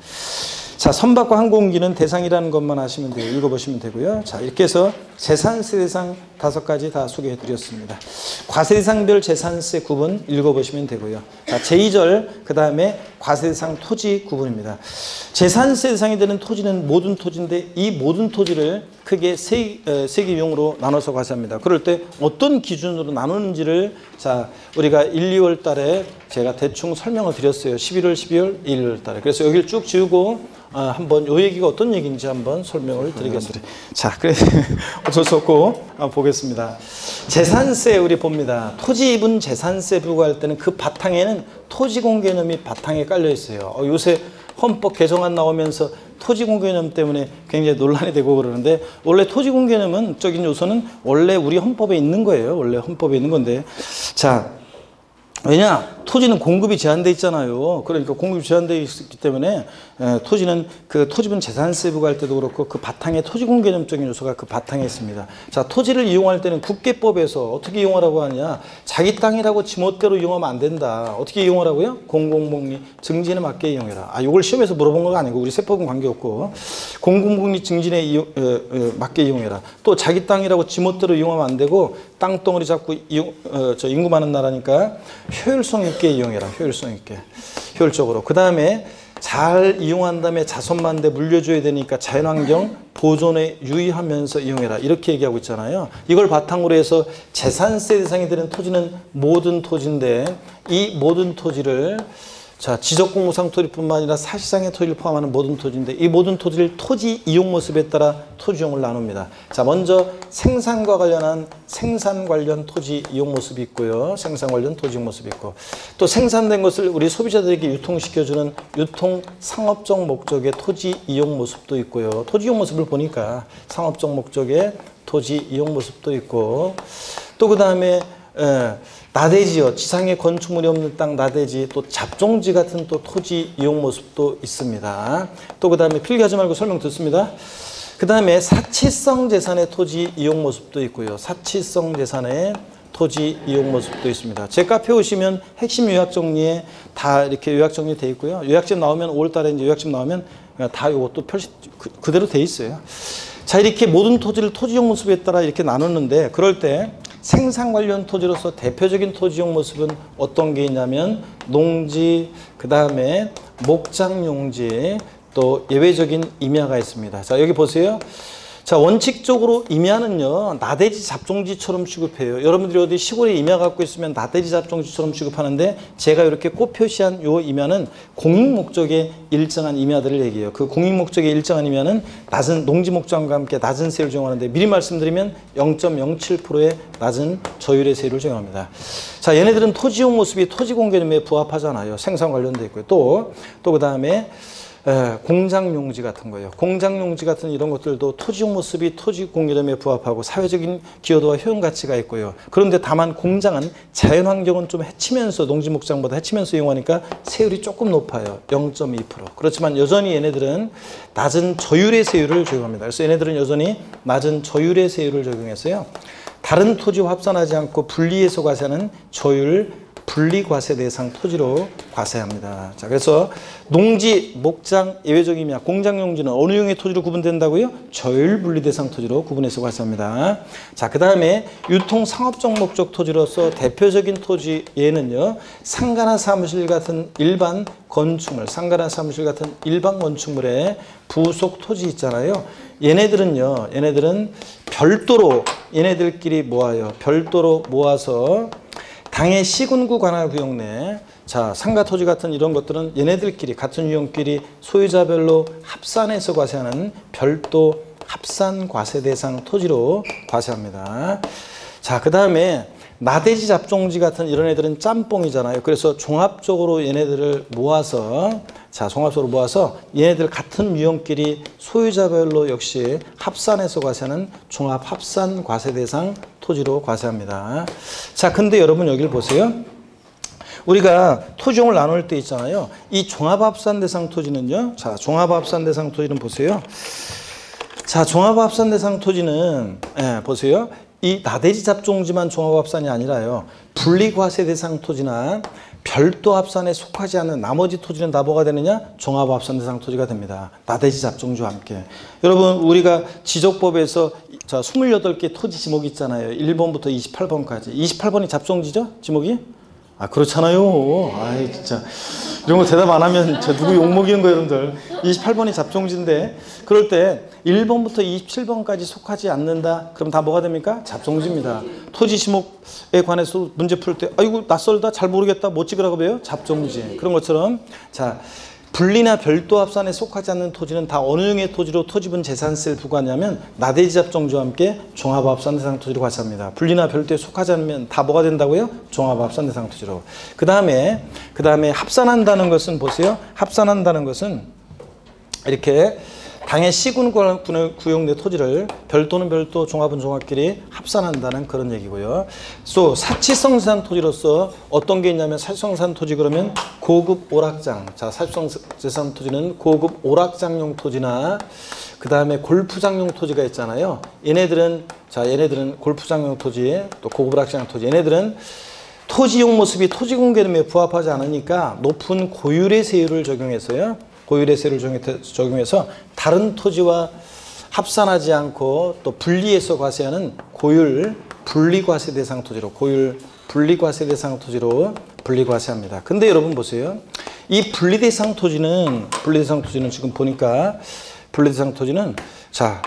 자, 선박과 항공기는 대상이라는 것만 아시면 돼요. 읽어보시면 되고요. 자, 이렇게 해서 재산세 대상 5가지 다 소개해 드렸습니다. 과세대상별 재산세 구분 읽어보시면 되고요. 자, 제2절 그 다음에 과세대상 토지 구분입니다. 재산세 대상이 되는 토지는 모든 토지인데 이 모든 토지를 크게 세 개 유형으로 나눠서 과세합니다. 그럴 때 어떤 기준으로 나누는지를 자, 우리가 1, 2월 달에 제가 대충 설명을 드렸어요. 11월, 12월, 1월 달에. 그래서 여기를 쭉 지우고 한번 요 얘기가 어떤 얘기인지 한번 설명을 드리겠습니다. 자, 그래 어쩔 수 없고 보겠습니다. 재산세 우리 봅니다. 토지입은 재산세 부과할 때는 그 바탕에는 토지공 개념이 바탕에 깔려 있어요. 요새 헌법 개정안 나오면서 토지공 개념 때문에 굉장히 논란이 되고 그러는데 원래 토지공 개념은 요소는 원래 우리 헌법에 있는 거예요. 원래 헌법에 있는 건데 자. 왜냐? 토지는 공급이 제한돼 있잖아요. 그러니까 공급이 제한돼 있기 때문에 토지는 그 토지분 재산세 부과할 때도 그렇고 그 바탕에 토지공 개념적인 요소가 그 바탕에 있습니다. 자, 토지를 이용할 때는 국계법에서 어떻게 이용하라고 하냐? 자기 땅이라고 지멋대로 이용하면 안 된다. 어떻게 이용하라고요? 공공복리 증진에 맞게 이용해라. 이걸 시험에서 물어본 건 아니고 우리 세법은 관계없고 공공복리 증진에 맞게 이용해라. 또 자기 땅이라고 지멋대로 이용하면 안 되고 땅덩어리 잡고 인구 많은 나라니까 효율성 있게 이용해라. 효율성 있게. 효율적으로. 그 다음에 잘 이용한 다음에 자손만대 물려줘야 되니까 자연환경 보존에 유의하면서 이용해라. 이렇게 얘기하고 있잖아요. 이걸 바탕으로 해서 재산세 대상이 되는 토지는 모든 토지인데 이 모든 토지를 자, 지적공무상 토지뿐만 아니라 사실상의 토지를 포함하는 모든 토지인데 이 모든 토지를 토지 이용 모습에 따라 토지용을 나눕니다. 자, 먼저 생산과 관련한 생산 관련 토지 이용 모습이 있고요. 생산 관련 토지 이용 모습이 있고 또 생산된 것을 우리 소비자들에게 유통시켜주는 유통 상업적 목적의 토지 이용 모습도 있고요. 토지 이용 모습을 보니까 상업적 목적의 토지 이용 모습도 있고 또 그 다음에 나대지요. 지상에 건축물이 없는 땅 나대지 또 잡종지 같은 또 토지 이용 모습도 있습니다. 또 그 다음에 필기하지 말고 설명 듣습니다. 그 다음에 사치성 재산의 토지 이용 모습도 있고요. 사치성 재산의 토지 이용 모습도 있습니다. 제 카페 오시면 핵심 요약 정리에 다 이렇게 요약 정리되어 있고요. 요약집 나오면 5월 달에 이제 요약집 나오면 다 이것도 그대로 돼 있어요. 자, 이렇게 모든 토지를 토지용 모습에 따라 이렇게 나눴는데 그럴 때 생산 관련 토지로서 대표적인 토지용 모습은 어떤 게 있냐면 농지, 그 다음에 목장용지, 또 예외적인 임야가 있습니다. 자, 여기 보세요. 자, 원칙적으로 임야는요, 나대지 잡종지처럼 취급해요. 여러분들이 어디 시골에 임야 갖고 있으면 나대지 잡종지처럼 취급하는데 제가 이렇게 꽃 표시한 요 임야는 공익목적의 일정한 임야들을 얘기해요. 그 공익목적의 일정한 임야는 낮은 농지목장과 함께 낮은 세율을 적용하는데 미리 말씀드리면 0.07%의 낮은 저율의 세율을 적용합니다. 자, 얘네들은 토지용 모습이 토지공개념에 부합하잖아요. 생산 관련돼 있고요. 또 그 다음에 공장용지 같은 거예요. 공장용지 같은 이런 것들도 토지용 모습이 토지공개념에 부합하고 사회적인 기여도와 효용 가치가 있고요. 그런데 다만 공장은 자연환경은 좀 해치면서 농지목장보다 해치면서 이용하니까 세율이 조금 높아요. 0.2%. 그렇지만 여전히 얘네들은 낮은 저율의 세율을 적용합니다. 그래서 얘네들은 여전히 낮은 저율의 세율을 적용해서요. 다른 토지와 합산하지 않고 분리해서 과세하는 저율 분리과세 대상 토지로 과세합니다. 자, 그래서 농지, 목장, 예외적 임야, 공장용지는 어느 용의 토지로 구분된다고요? 저율 분리 대상 토지로 구분해서 과세합니다. 자, 그 다음에 유통 상업적 목적 토지로서 대표적인 토지 얘는요, 상가나 사무실 같은 일반 건축물, 상가나 사무실 같은 일반 건축물의 부속 토지 있잖아요. 얘네들은 별도로 얘네들끼리 모아요. 별도로 모아서 당해 시군구 관할 구역 내 자, 상가 토지 같은 이런 것들은 얘네들끼리 같은 유형끼리 소유자별로 합산해서 과세하는 별도 합산 과세 대상 토지로 과세합니다. 자, 그 다음에 나대지 잡종지 같은 이런 애들은 짬뽕이잖아요. 그래서 종합적으로 얘네들을 모아서 자, 종합적으로 모아서 얘네들 같은 유형끼리 소유자별로 역시 합산해서 과세하는 종합 합산 과세 대상 토지로 과세합니다. 자, 근데 여러분 여기를 보세요. 우리가 토지용을 나눌 때 있잖아요. 이 종합합산대상 토지는요. 자, 종합합산대상 토지는 보세요. 자, 종합합산대상 토지는 보세요. 이 나대지 잡종지만 종합합산이 아니라요. 분리과세 대상 토지나 별도 합산에 속하지 않는 나머지 토지는 다 뭐가 되느냐? 종합합산 대상 토지가 됩니다. 나대지 잡종지와 함께. 여러분 우리가 지적법에서 자 28개 토지 지목이 있잖아요. 1번부터 28번까지. 28번이 잡종지죠? 지목이? 아 그렇잖아요. 아이 진짜 이런 거 대답 안 하면 저 누구 욕먹이는 거예요 여러분들. 28번이 잡종지인데 그럴 때 1번부터 27번까지 속하지 않는다. 그럼 다 뭐가 됩니까? 잡종지입니다. 토지 지목에 관해서 문제 풀 때 아이고 낯설다 잘 모르겠다 못 찍으라고 배요? 잡종지. 그런 것처럼 자 분리나 별도 합산에 속하지 않는 토지는 다 어느 형의 토지로 토지분 재산세를 부과하냐면 나대지 잡종지와 함께 종합합산 대상 토지로 과세합니다. 분리나 별도에 속하지 않으면 다 뭐가 된다고요? 종합합산 대상 토지로. 그 다음에 합산한다는 것은 보세요. 합산한다는 것은 이렇게 당의 시군군의 구역내 토지를 별도는 별도, 종합은 종합끼리 합산한다는 그런 얘기고요. 또 사치성산 토지로서 어떤 게 있냐면 사치성산 토지 그러면 고급 오락장. 자, 사치성산 토지는 고급 오락장용 토지나 그 다음에 골프장용 토지가 있잖아요. 얘네들은 골프장용 토지, 또 고급 오락장 토지. 얘네들은 토지용 모습이 토지공개념에 부합하지 않으니까 높은 고율의 세율을 적용해서요. 고율의 세를 적용해서 다른 토지와 합산하지 않고 또 분리해서 과세하는 고율 분리과세 대상 토지로 고율 분리과세 대상 토지로 분리과세합니다. 근데 여러분 보세요. 이 분리대상 토지는 지금 보니까 분리대상 토지는 자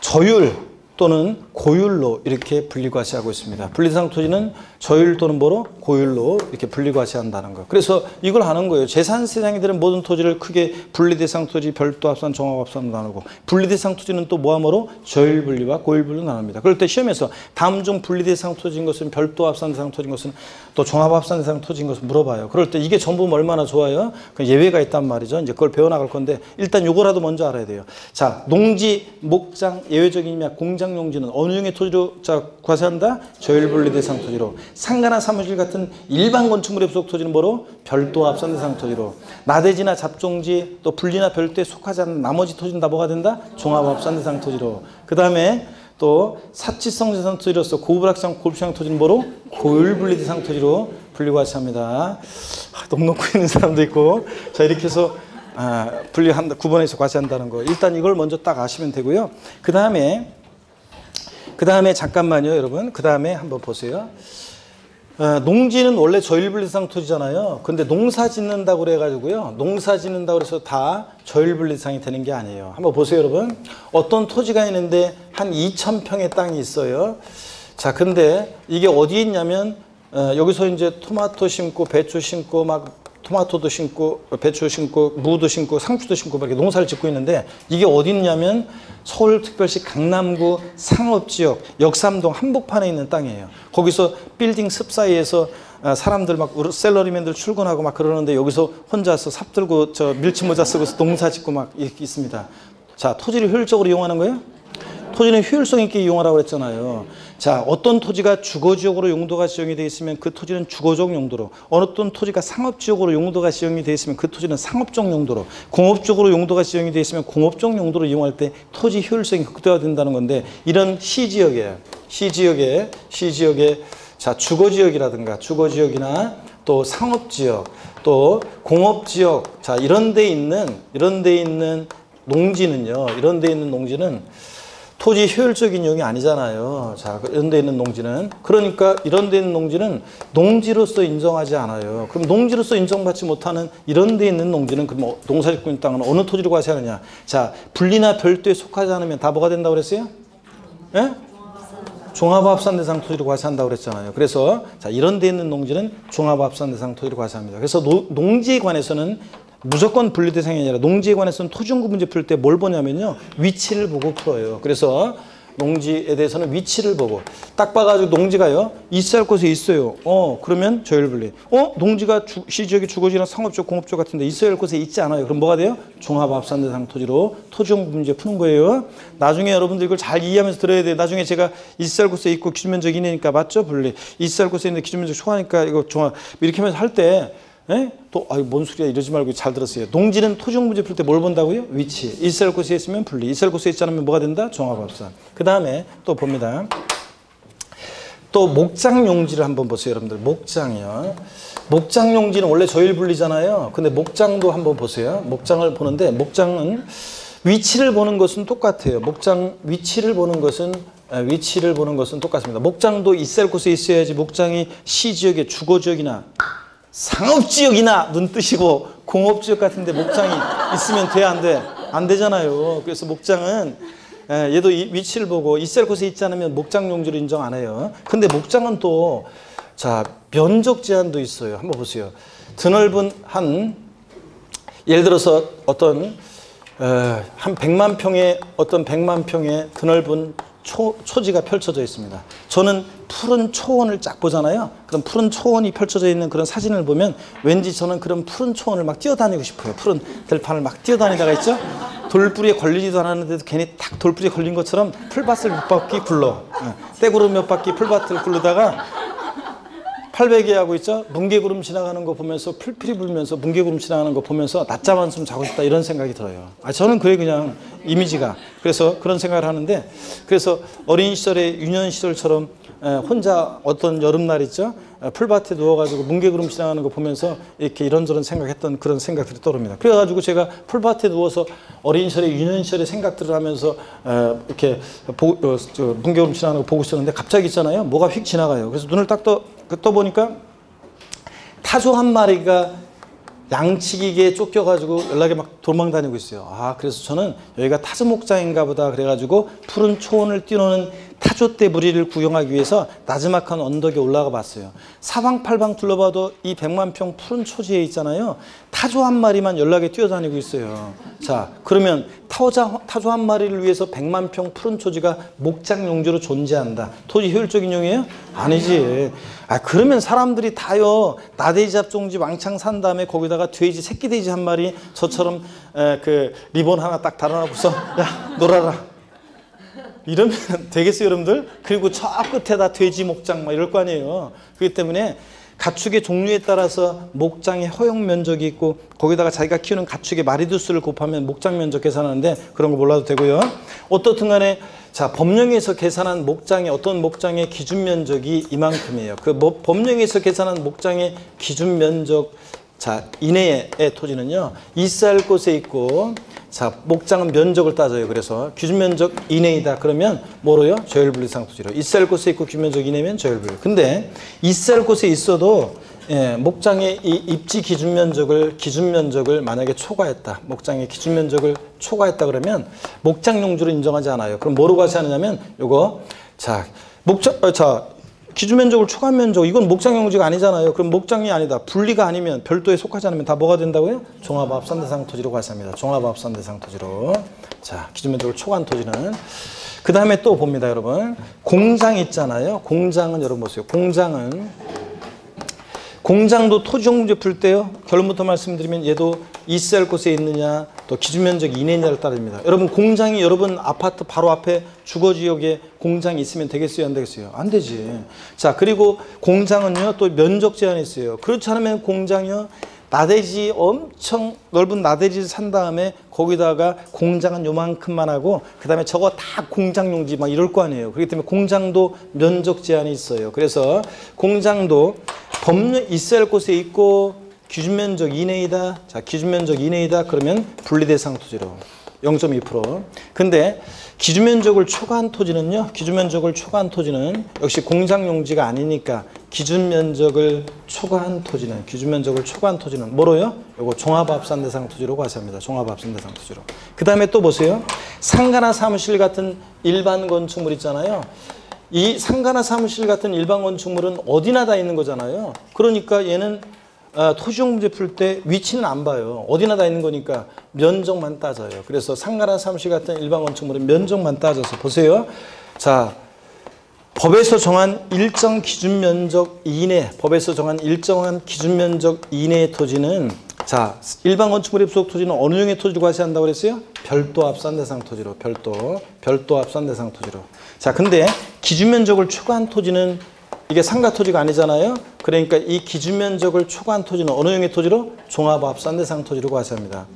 저율 또는 고율로 이렇게 분리과세하고 있습니다. 분리대상 토지는 저율 또는 뭐로? 고율로 이렇게 분리과세한다는 거. 그래서 이걸 하는 거예요. 재산세상이 되는 모든 토지를 크게 분리대상 토지, 별도 합산, 종합합산으로 나누고 분리대상 토지는 또 뭐하므로? 저율 분리와 고율 분리로 나눕니다. 그럴 때 시험에서 다음 중 분리대상 토지인 것은 별도 합산 대상 토지인 것은 또 종합합산 대상 토지인 것을 물어봐요. 그럴 때 이게 전부 얼마나 좋아요? 예외가 있단 말이죠. 이제 그걸 배워나갈 건데 일단 요거라도 먼저 알아야 돼요. 자, 농지, 목장, 예외적인 공장 용지는 어느 형의 토지로 과세한다? 저율분리 대상 토지로. 상가나 사무실 같은 일반 건축물의 부속 토지는 뭐로? 별도 합산 대상 토지로. 나대지나 잡종지 또 분리나 별도에 속하지 않는 나머지 토지는 다 뭐가 된다? 종합 합산 대상 토지로. 그 다음에 또 사치성 재산 토지로서 고급락장 골프장 토지는 뭐로? 고율분리 대상 토지로 분리과세합니다. 너무 놓고 있는 사람도 있고. 자 이렇게 해서 분리한다, 구분해서 과세한다는 거. 일단 이걸 먼저 딱 아시면 되고요. 그 다음에 잠깐만요, 여러분. 그 다음에 한번 보세요. 농지는 원래 저율분리대상 토지잖아요. 근데 농사 짓는다고 그래가지고요. 농사 짓는다고 그래서 다 저율분리대상이 되는 게 아니에요. 한번 보세요, 여러분. 어떤 토지가 있는데 한 2,000평의 땅이 있어요. 자, 근데 이게 어디 있냐면, 여기서 이제 토마토 심고, 배추 심고, 막 토마토도 심고, 배추 심고, 무도 심고, 상추도 심고 이렇게 농사를 짓고 있는데 이게 어디 있냐면 서울특별시 강남구 상업지역 역삼동 한복판에 있는 땅이에요. 거기서 빌딩 습 사이에서 사람들 막 셀러리맨들 출근하고 막 그러는데 여기서 혼자서 삽 들고 저 밀짚 모자 쓰고 농사 짓고 막 이렇게 있습니다. 자, 토지를 효율적으로 이용하는 거예요? 토지는 효율성 있게 이용하라고 했잖아요. 자, 어떤 토지가 주거지역으로 용도가 지정이 되어 있으면 그 토지는 주거적 용도로, 어떤 토지가 상업지역으로 용도가 지정이 되어 있으면 그 토지는 상업적 용도로, 공업적으로 용도가 지정이 되어 있으면 공업적 용도로 이용할 때 토지 효율성이 극대화된다는 건데 이런 시지역에 자, 주거지역이나 또 상업지역, 또 공업지역, 자, 이런 데 있는 농지는요, 토지 효율적인 이용이 아니잖아요. 자, 이런 데 있는 농지는. 그러니까 이런 데 있는 농지는 농지로서 인정하지 않아요. 그럼 농지로서 인정받지 못하는 이런 데 있는 농지는 그럼 농사짓고 있는 땅은 어느 토지로 과세하느냐. 자, 분리나 별도에 속하지 않으면 다 뭐가 된다고 그랬어요? 예? 종합합산 대상 토지로 과세한다고 그랬잖아요. 그래서 자, 이런 데 있는 농지는 종합합산 대상 토지로 과세합니다. 그래서 농지에 관해서는 무조건 분리 대상이 아니라 농지에 관해서는 토지용구 문제 풀 때 뭘 보냐면요. 위치를 보고 풀어요. 그래서 농지에 대해서는 위치를 보고 딱 봐가지고 농지가요 있어야 할 곳에 있어요. 그러면 조율분리. 농지가 시지역이 주거지나 상업지역, 공업지역 같은데 있어야 할 곳에 있지 않아요. 그럼 뭐가 돼요? 종합합산대상 토지로 토지용부 문제 푸는 거예요. 나중에 여러분들 이걸 잘 이해하면서 들어야 돼요. 나중에 제가 있어야 할 곳에 있고 기준면적 이내니까 맞죠? 분리. 있어야 할 곳에 있는데 기준면적 초과니까 이거 종합 이렇게 하면서 할 때 또 뭔 소리야 이러지 말고 잘 들었어요. 농지는 토지용 문제 풀 때 뭘 본다고요? 위치. 있어야 할 곳에 있으면 분리. 있어야 할 곳에 있지 않으면 뭐가 된다? 종합합산. 그 다음에 또 봅니다. 또 목장 용지를 한번 보세요. 여러분들 목장이요. 목장 용지는 원래 조율 분리잖아요. 근데 목장도 한번 보세요. 목장을 보는데 목장은 위치를 보는 것은 똑같아요. 목장 위치를 보는 것은 똑같습니다. 목장도 있어야 할 곳에 있어야지 목장이 시지역의 주거지역이나 상업지역이나 눈 뜨시고 공업지역 같은데 목장이 있으면 돼, 안 돼? 안 되잖아요. 그래서 목장은 얘도 위치를 보고 있을 곳에 있지 않으면 목장 용지로 인정 안 해요. 근데 목장은 또 자 면적 제한도 있어요. 한번 보세요. 드넓은 예를 들어서 어떤 한 100만 평의 어떤 100만 평의 드넓은 초지가 펼쳐져 있습니다. 저는 푸른 초원을 쫙 보잖아요. 그럼 푸른 초원이 펼쳐져 있는 그런 사진을 보면 왠지 저는 그런 푸른 초원을 막 뛰어다니고 싶어요. 푸른 들판을 막 뛰어다니다가 있죠. 돌뿌리에 걸리지도 않았는데도 괜히 딱 돌뿌리에 걸린 것처럼 풀밭을 몇 바퀴 굴러. 떼구름 몇 바퀴 풀밭을 굴르다가 팔베개하고 있죠. 뭉게구름 지나가는 거 보면서 풀풀이 불면서 뭉게구름 지나가는 거 보면서 낮잠 한숨 자고 싶다 이런 생각이 들어요. 저는 그래 그냥 이미지가. 그래서 그런 생각을 하는데 그래서 어린 시절에 유년 시절처럼 혼자 어떤 여름날 있죠. 풀밭에 누워가지고 뭉게구름 지나가는 거 보면서 이렇게 이런저런 생각했던 그런 생각들이 떠오릅니다. 그래가지고 제가 풀밭에 누워서 어린 시절에 유년 시절의 생각들을 하면서 이렇게 뭉게구름 지나가는 거 보고 있었는데 갑자기 있잖아요. 뭐가 휙 지나가요. 그래서 눈을 딱 떠보니까 타조 한 마리가 양치기에 쫓겨가지고 연락에 막 도망다니고 있어요. 그래서 저는 여기가 타조 목장인가 보다 그래가지고 푸른 초원을 뛰노는 타조떼 무리를 구경하기 위해서 나지막한 언덕에 올라가 봤어요. 사방팔방 둘러봐도 이 100만 평 푸른 초지에 있잖아요. 타조 한 마리만 연락에 뛰어다니고 있어요. 자, 그러면 타조 한 마리를 위해서 100만 평 푸른 초지가 목장 용지로 존재한다. 토지 효율적인 용이에요? 아니지. 그러면 사람들이 다요. 나돼지 잡종지 왕창 산 다음에 거기다가 돼지, 새끼 돼지 한 마리 저처럼 그 리본 하나 딱 달아놓고서 야, 놀아라. 이러면 되겠어요, 여러분들? 그리고 저 끝에다 돼지 목장 막 이럴 거 아니에요. 그렇기 때문에 가축의 종류에 따라서 목장의 허용 면적이 있고 거기다가 자기가 키우는 가축의 마리두수를 곱하면 목장 면적 계산하는데 그런 거 몰라도 되고요. 어떻든 간에 자, 법령에서 계산한 목장의 어떤 목장의 기준 면적이 이만큼이에요. 그 법령에서 계산한 목장의 기준 면적 자, 이내의 토지는요. 있어야 할 곳에 있고 자, 목장은 면적을 따져요. 그래서 기준 면적 이내이다. 그러면 뭐로요? 조율분리상 토지로. 있어야 할 곳에 있고 기준 면적 이내면 조율분리. 근데 있어야 할 곳에 있어도 목장의 이 입지 기준 면적을 만약에 초과했다. 목장의 기준 면적을 초과했다 그러면 목장 용지로 인정하지 않아요. 그럼 뭐로 과세하느냐면 요거 자, 기준 면적을 초과한 면적 이건 목장 용지가 아니잖아요. 그럼 목장이 아니다. 분리가 아니면 별도에 속하지 않으면 다 뭐가 된다고요? 종합합산대상 토지로 과세합니다. 종합합산대상 토지로. 자, 기준 면적을 초과한 토지는 그 다음에 또 봅니다, 여러분. 공장 있잖아요. 공장은 여러분 보세요. 공장도 토지용 문제 풀 때요. 결론부터 말씀드리면 얘도 있어야 할 곳에 있느냐 또 기준 면적 이내냐를 따릅니다. 여러분 공장이 여러분 아파트 바로 앞에 주거지역에 공장이 있으면 되겠어요? 안 되겠어요? 안 되지. 자, 그리고 공장은요 또 면적 제한이 있어요. 그렇지 않으면 공장이요 나대지 엄청 넓은 나대지를 산 다음에 거기다가 공장은 요만큼만 하고 그 다음에 저거 다 공장 용지 막 이럴 거 아니에요. 그렇기 때문에 공장도 면적 제한이 있어요. 그래서 공장도 법령 있어야 할 곳에 있고 기준 면적 이내이다. 자, 기준 면적 이내이다. 그러면 분리대상 토지로 0.2%. 근데 기준 면적을 초과한 토지는요. 기준 면적을 초과한 토지는 역시 공장 용지가 아니니까 기준 면적을 초과한 토지는 뭐로요? 요거 종합합산대상 토지로 과세합니다. 종합합산대상 토지로. 그다음에 또 보세요. 상가나 사무실 같은 일반 건축물 있잖아요. 이 상가나 사무실 같은 일반 건축물은 어디나 다 있는 거잖아요. 그러니까 얘는 토지용 문제 풀 때 위치는 안 봐요. 어디나 다 있는 거니까 면적만 따져요. 그래서 상가나 사무실 같은 일반 건축물은 면적만 따져서 보세요. 자, 법에서 정한 일정 기준 면적 이내, 법에서 정한 일정한 기준 면적 이내의 토지는 자, 일반 건축물에 부속 토지는 어느 종의 토지로 과세한다고 그랬어요? 별도 합산 대상 토지로, 별도 합산 대상 토지로. 자, 근데 기준 면적을 초과한 토지는 이게 상가 토지가 아니잖아요. 그러니까 이 기준 면적을 초과한 토지는 어느 종의 토지로? 종합 합산 대상 토지로 과세합니다.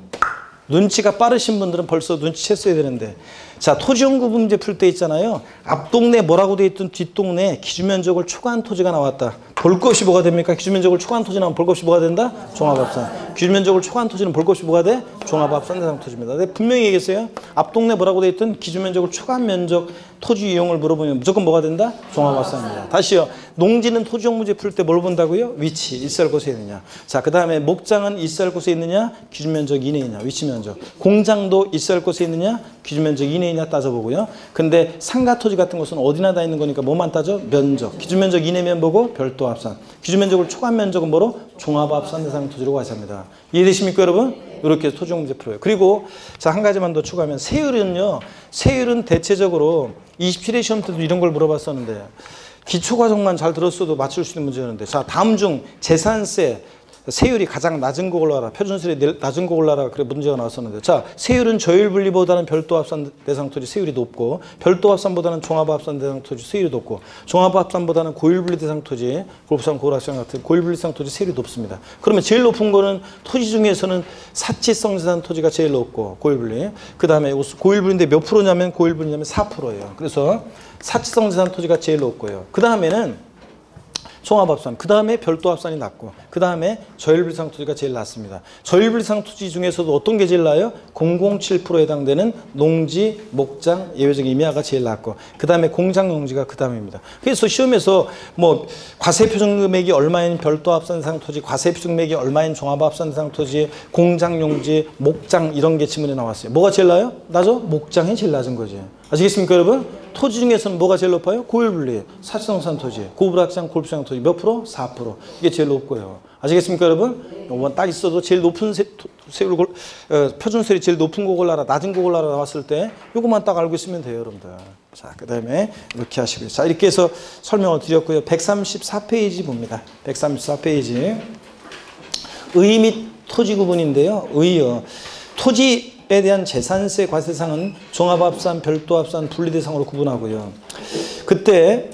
눈치가 빠르신 분들은 벌써 눈치챘어야 되는데, 자, 토지용구 문제 풀 때 있잖아요. 앞동네 뭐라고 돼 있던 뒷동네 기준 면적을 초과한 토지가 나왔다. 볼 것이 뭐가 됩니까? 기준 면적을 초과한 토지 나오면 볼 것이 뭐가 된다? 종합합산. 기준 면적을 초과한 토지는 볼 것이 뭐가 돼? 종합합산 대상 토지입니다. 근데 분명히 얘기했어요. 앞동네 뭐라고 돼 있던 기준 면적을 초과한 면적 토지 이용을 물어보면 무조건 뭐가 된다? 종합합산입니다. 다시요. 농지는 토지용 문제 풀 때 뭘 본다고요? 위치, 있을 곳에 있느냐. 자, 그 다음에 목장은 있을 곳에 있느냐? 기준 면적 이내이냐? 위치 면적. 공장도 있을 곳에 있느냐? 기준 면적 이내이냐 따져보고요. 근데 상가 토지 같은 것은 어디나 다 있는 거니까 뭐만 따져? 면적. 기준 면적 이내면 보고 별도 합산. 기준 면적을 초과한 면적은 뭐로? 종합 합산 대상 토지로 과세합니다. 이해되십니까, 여러분? 이렇게 해서 토지용 문제 풀어요. 그리고 자, 한 가지만 더 추가하면 세율은요. 세율은 대체적으로 27회 시험 때도 이런 걸 물어봤었는데 기초과정만 잘 들었어도 맞출 수 있는 문제였는데, 자, 다음 중 재산세 세율이 가장 낮은 거 골라라. 표준세율이 낮은 거 골라라. 그래 문제가 나왔었는데, 자, 세율은 저율 분리보다는 별도 합산 대상 토지 세율이 높고, 별도 합산보다는 종합 합산 대상 토지 세율이 높고, 종합 합산보다는 고율 분리 대상 토지, 골프산 고락산 같은 고율 분리 대상 토지 세율이 높습니다. 그러면 제일 높은 거는 토지 중에서는 사치성 재산 토지가 제일 높고 고율 분리. 그다음에 고율 분리인데 몇 프로냐면 고율 분리냐면 4%예요. 그래서 사치성 재산 토지가 제일 높고요. 그다음에는 종합합산, 그 다음에 별도합산이 낮고, 그 다음에 저율분리상 토지가 제일 낮습니다. 저율분리상 토지 중에서도 어떤 게 제일 나요? 007%에 해당되는 농지, 목장, 예외적 임야가 제일 낮고, 그 다음에 공장 용지가 그 다음입니다. 그래서 시험에서 뭐 과세표준 금액이 얼마인 별도합산 대상 토지, 과세표준 금액이 얼마인 종합합산 대상 토지, 공장 용지, 목장 이런 게 지문에 나왔어요. 뭐가 제일 나요? 낮죠? 목장이 제일 낮은 거지. 아시겠습니까, 여러분? 토지 중에서는 뭐가 제일 높아요? 고율분리, 사치성산 토지, 고불악산, 골프장 토지 몇 프로? 4%. 이게 제일 높고요. 아시겠습니까, 여러분? 이건 딱 있어도 제일 높은 세율, 표준세율이 제일 높은 거 골라라, 낮은 거 골라라 나왔을 때 이것만 딱 알고 있으면 돼요, 여러분들. 자, 그 다음에 이렇게 하시고요. 자, 이렇게 해서 설명을 드렸고요. 134페이지 봅니다. 134페이지. 의 및 토지 구분인데요. 의요. 토지에 대한 재산세 과세상은 종합합산, 별도합산, 분리대상으로 구분하고요. 그때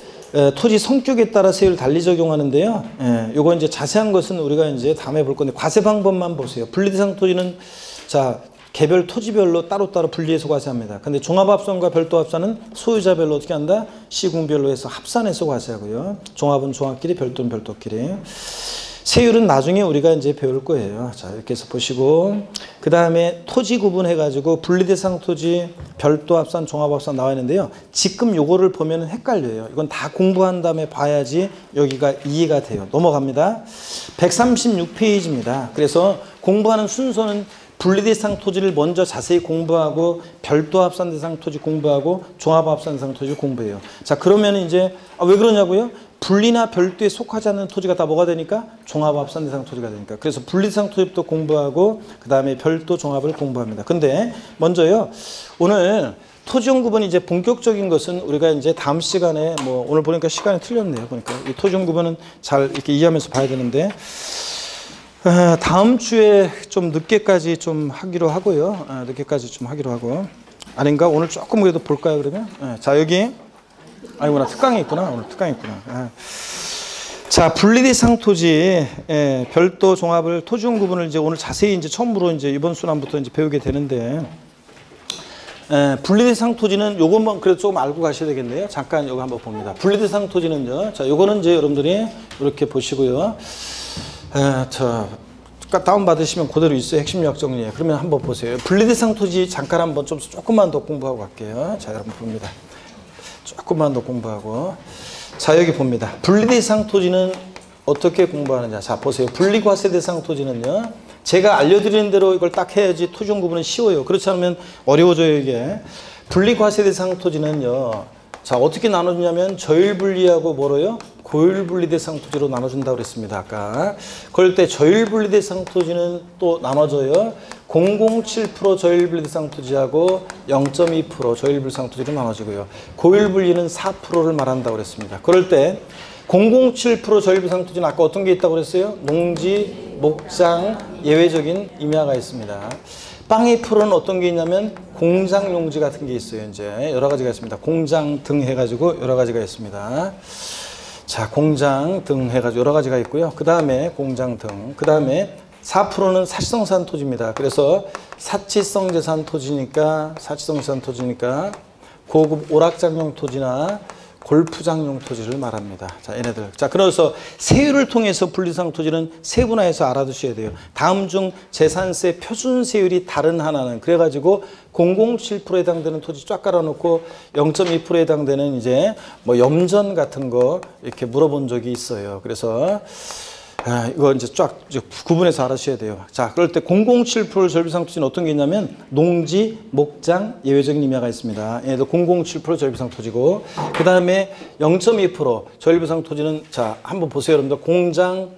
토지 성격에 따라 세율을 달리 적용하는데요. 요거 이제 자세한 것은 우리가 이제 다음에 볼 건데 과세 방법만 보세요. 분리대상 토지는 자, 개별 토지별로 따로따로 분리해서 과세합니다. 근데 종합합산과 별도합산은 소유자별로 어떻게 한다? 시군별로 해서 합산해서 과세하고요. 종합은 종합끼리, 별도는 별도끼리. 세율은 나중에 우리가 이제 배울 거예요. 자, 이렇게 해서 보시고, 그 다음에 토지 구분해가지고 분리대상 토지, 별도합산, 종합합산 나와 있는데요. 지금 요거를 보면 헷갈려요. 이건 다 공부한 다음에 봐야지 여기가 이해가 돼요. 넘어갑니다. 136페이지입니다. 그래서 공부하는 순서는 분리대상 토지를 먼저 자세히 공부하고, 별도합산 대상 토지 공부하고, 종합합산 대상 토지 공부해요. 자, 그러면 이제 왜 그러냐고요? 분리나 별도에 속하지 않는 토지가 다 뭐가 되니까? 종합합산 대상 토지가 되니까. 그래서 분리대상 토지부터 공부하고 그 다음에 별도 종합을 공부합니다. 근데 먼저요, 오늘 토지용 구분이 이제 본격적인 것은 우리가 이제 다음 시간에 뭐 오늘 보니까 시간이 틀렸네요. 보니까 이 토지용 구분은 잘 이렇게 이해하면서 봐야 되는데, 다음 주에 좀 늦게까지 좀 하기로 하고요. 늦게까지 좀 하기로 하고. 아닌가? 오늘 조금 그래도 볼까요, 그러면? 자, 여기. 아니구나, 특강이 있구나. 오늘 특강이 있구나. 자, 분리대상 토지, 별도 종합을 토지용 구분을 이제 오늘 자세히 이제 처음으로 이제 이번 순환부터 이제 배우게 되는데, 분리대상 토지는 요것만 그래도 조금 알고 가셔야 되겠네요. 잠깐 요거 한번 봅니다. 분리대상 토지는요. 자, 요거는 이제 여러분들이 이렇게 보시고요. 다운 받으시면 그대로 있어요. 핵심 요약 정리에. 그러면 한번 보세요. 분리대상 토지 잠깐 한번 좀 조금만 더 공부하고 갈게요. 자, 여러분 봅니다. 조금만 더 공부하고. 자, 여기 봅니다. 분리대상 토지는 어떻게 공부하느냐. 자, 보세요. 분리과세 대상 토지는요. 제가 알려드리는 대로 이걸 딱 해야지 토지용 구분은 쉬워요. 그렇지 않으면 어려워져요, 이게. 분리과세 대상 토지는요. 자, 어떻게 나눠주냐면 저율분리하고 뭐로요? 고율분리대상 토지로 나눠준다고 그랬습니다. 아까. 그럴 때 저율분리대상 토지는 또 나눠져요. 0.07% 저율분리대상 토지하고 0.2% 저율분리대상 토지로 나눠지고요. 고율분리는 4%를 말한다고 그랬습니다. 그럴 때 0.07% 저율분리대상 토지는 아까 어떤 게 있다고 그랬어요? 농지, 목장, 예외적인 임야가 있습니다. 빵의 프로는 어떤 게 있냐면 공장 용지 같은 게 있어요. 이제 여러 가지가 있습니다. 공장 등 해가지고 여러 가지가 있습니다. 자, 공장 등 해가지고 여러 가지가 있고요. 그 다음에 공장 등. 그 다음에 4%는 사치성산 토지입니다. 그래서 사치성 재산 토지니까 고급 오락장용 토지나 골프장용 토지를 말합니다. 자, 얘네들. 자, 그래서 세율을 통해서 분리대상 토지는 세분화해서 알아두셔야 돼요. 다음 중 재산세 표준 세율이 다른 하나는 그래가지고 0.07%에 해당되는 토지 쫙 깔아놓고 0.2%에 해당되는 이제 뭐 염전 같은 거 이렇게 물어본 적이 있어요. 그래서 이거 이제 쫙 구분해서 알아주셔야 돼요. 자, 그럴 때 0.07% 저율분리대상 토지는 어떤 게 있냐면 농지, 목장, 예외적인 임야가 있습니다. 얘도 0.07% 저율분리대상 토지고, 그 다음에 0.2% 저율분리대상 토지는 자, 한번 보세요, 여러분들. 공장,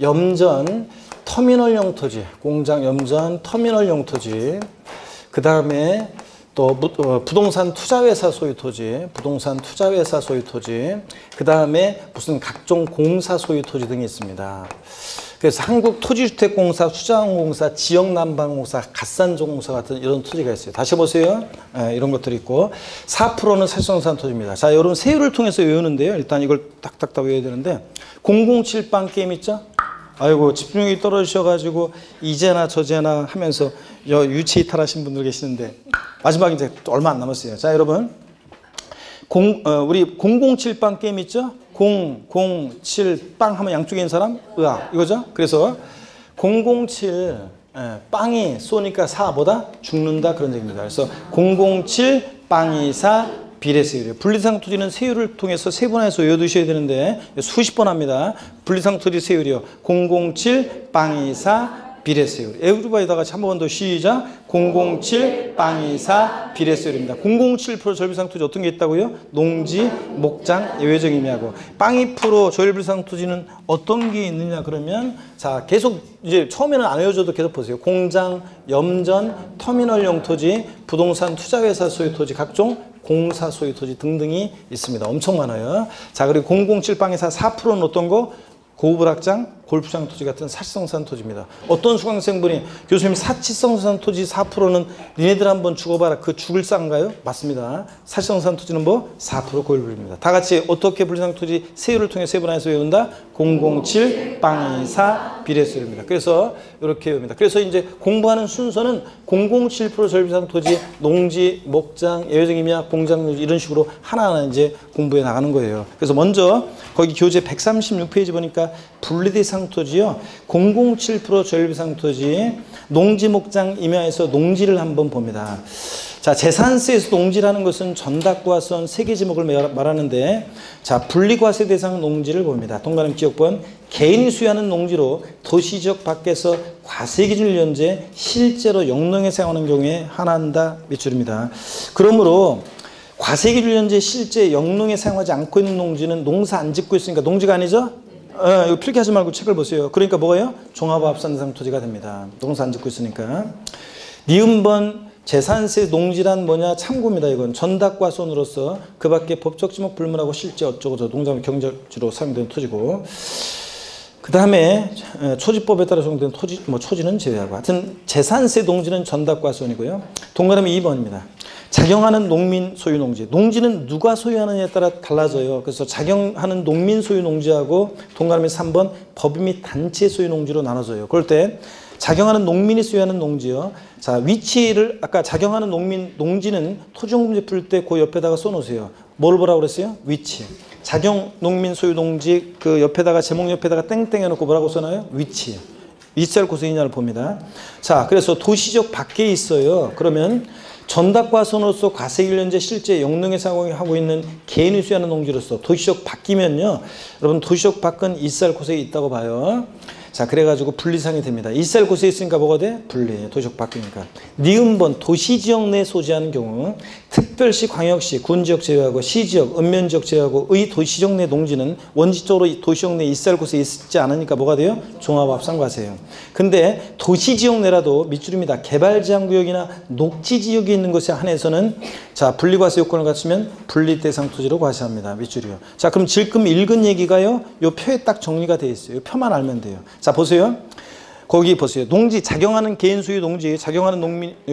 염전, 터미널용 토지, 공장, 염전, 터미널용 토지. 그 다음에 또 부동산 투자회사 소유 토지, 그 다음에 무슨 각종 공사 소유 토지 등이 있습니다. 그래서 한국토지주택공사, 수자원공사, 지역난방공사, 갓산조공사 같은 이런 토지가 있어요. 다시 보세요. 이런 것들이 있고, 4%는 사치성산 토지입니다. 자, 여러분 세율을 통해서 외우는데요. 일단 이걸 딱딱딱 외워야 되는데 007빵 게임 있죠? 아이고, 집중력이 떨어지셔가지고 이제나 저제나 하면서 유체 이탈하신 분들 계시는데 마지막 이제 얼마 안 남았어요. 자, 여러분 우리 007빵 게임 있죠? 007빵 하면 양쪽에 있는 사람 으악 이거죠? 그래서 007 빵이 쏘니까 4보다 죽는다 그런 얘기입니다. 그래서 007 빵이 4 비례세율이에요. 분리대상 토지는 세율을 통해서 세분화해서 외워두셔야 되는데 수십 번 합니다. 분리대상 토지 세율이요. 007 빵이사 비례세율. 에브리바디다 같이 한 번 더 시작. 007 빵이사 비례세율입니다. 0.07% 저율분리대상 토지 어떤 게 있다고요? 농지, 목장, 예외적 임야고. 빵이 프로 저율분리대상 토지는 어떤 게 있느냐 그러면 자, 계속 이제 처음에는 안 외워줘도 계속 보세요. 공장, 염전, 터미널용 토지, 부동산 투자회사 소유 토지, 각종 공사 소유 토지 등등이 있습니다. 엄청 많아요. 자, 그리고 007빵에서 4%는 어떤 거? 고급오락장, 골프장 토지 같은 사치성산 토지입니다. 어떤 수강생분이 교수님 사치성산 토지 4%는 니네들 한번 죽어봐라. 그 죽을 싼가요? 맞습니다. 사치성산 토지는 뭐? 4% 고율분리입니다. 다 같이 어떻게 분리대상 토지 세율을 통해 세분화해서 외운다? 007 빵이사 비례세율입니다. 그래서 이렇게 외웁니다. 그래서 이제 공부하는 순서는 0.07% 저율분리대상 토지, 농지, 목장, 예외적 임야, 공장 이런 식으로 하나하나 이제 공부해 나가는 거예요. 그래서 먼저 거기 교재 136페이지 보니까 분리대상 토지요. 0.07% 저율분리대상 토지, 농지, 목장, 임야에서 농지를 한번 봅니다. 자, 재산세에서 농지라는 것은 전답과선 세 개 지목을 말하는데, 자, 분리과세 대상 농지를 봅니다. 동그라미 기억번. 개인이 소유하는 농지로 도시지역 밖에서 과세기준을 연재 실제로 영농에 사용하는 경우에 하나한다 몇 줄입니다. 그러므로 과세기준을 연재 실제 영농에 사용하지 않고 있는 농지는 농사 안 짓고 있으니까 농지가 아니죠? 이거 필기 하지 말고 책을 보세요. 그러니까 뭐예요? 종합합산 대상 토지가 됩니다. 농사 안 짓고 있으니까. 니은번 재산세 농지란 뭐냐? 참고입니다. 이건 전답과손으로서 그 밖에 법적 지목 불문하고 실제 어쩌고저쩌고 농작물 경작지로 사용되는 토지고, 그 다음에 초지법에 따라 적용되는 토지, 초지는 제외하고, 하여튼 재산세 농지는 전답과손이고요. 동그라미 2번입니다. 작용하는 농민 소유 농지. 농지는 누가 소유하느냐에 따라 달라져요. 그래서 작용하는 농민 소유 농지하고 동그라미 3번 법 및 단체 소유 농지로 나눠져요. 그럴 때 작용하는 농민이 소유하는 농지요. 자, 위치를 아까 작용하는 농지는 토지용문제 풀 때 그 옆에다가 써놓으세요. 뭘 보라고 그랬어요? 위치. 작용 농민 소유 농지 그 옆에다가 제목 옆에다가 땡땡 해놓고 뭐라고 써놔요? 위치. 위치할 곳에 있냐를 봅니다. 자, 그래서 도시적 밖에 있어요. 그러면 전답과선으로서 과세기를 현재 실제 영농에 사용하고 있는 개인이 소유하는 농지로서 도시적 밖이면요. 여러분 도시적 밖은 있을 곳에 있다고 봐요. 자, 자, 그래가지고 분리상이 됩니다. 있을 곳에 있으니까 뭐가 돼? 분리. 도시적 바뀌니까. 니은번 도시지역 내 소재하는 경우 특별시, 광역시, 군지역 제외하고 시지역, 읍면지역 제외하고 의 도시지역 내 농지는 원칙적으로 도시지역 내 있을 곳에 있지 않으니까 뭐가 돼요? 종합합산과세예요. 근데 도시지역 내라도 밑줄입니다. 개발제한구역이나 녹지지역이 있는 것에 한해서는 자, 분리과세 요건을 갖추면 분리대상 토지로 과세합니다. 밑줄이요. 자, 그럼 지금 읽은 얘기가요. 요 표에 딱 정리가 되어 있어요. 요 표만 알면 돼요. 자, 보세요. 거기 보세요. 농지, 작용하는 개인 소유 농지, 작용하는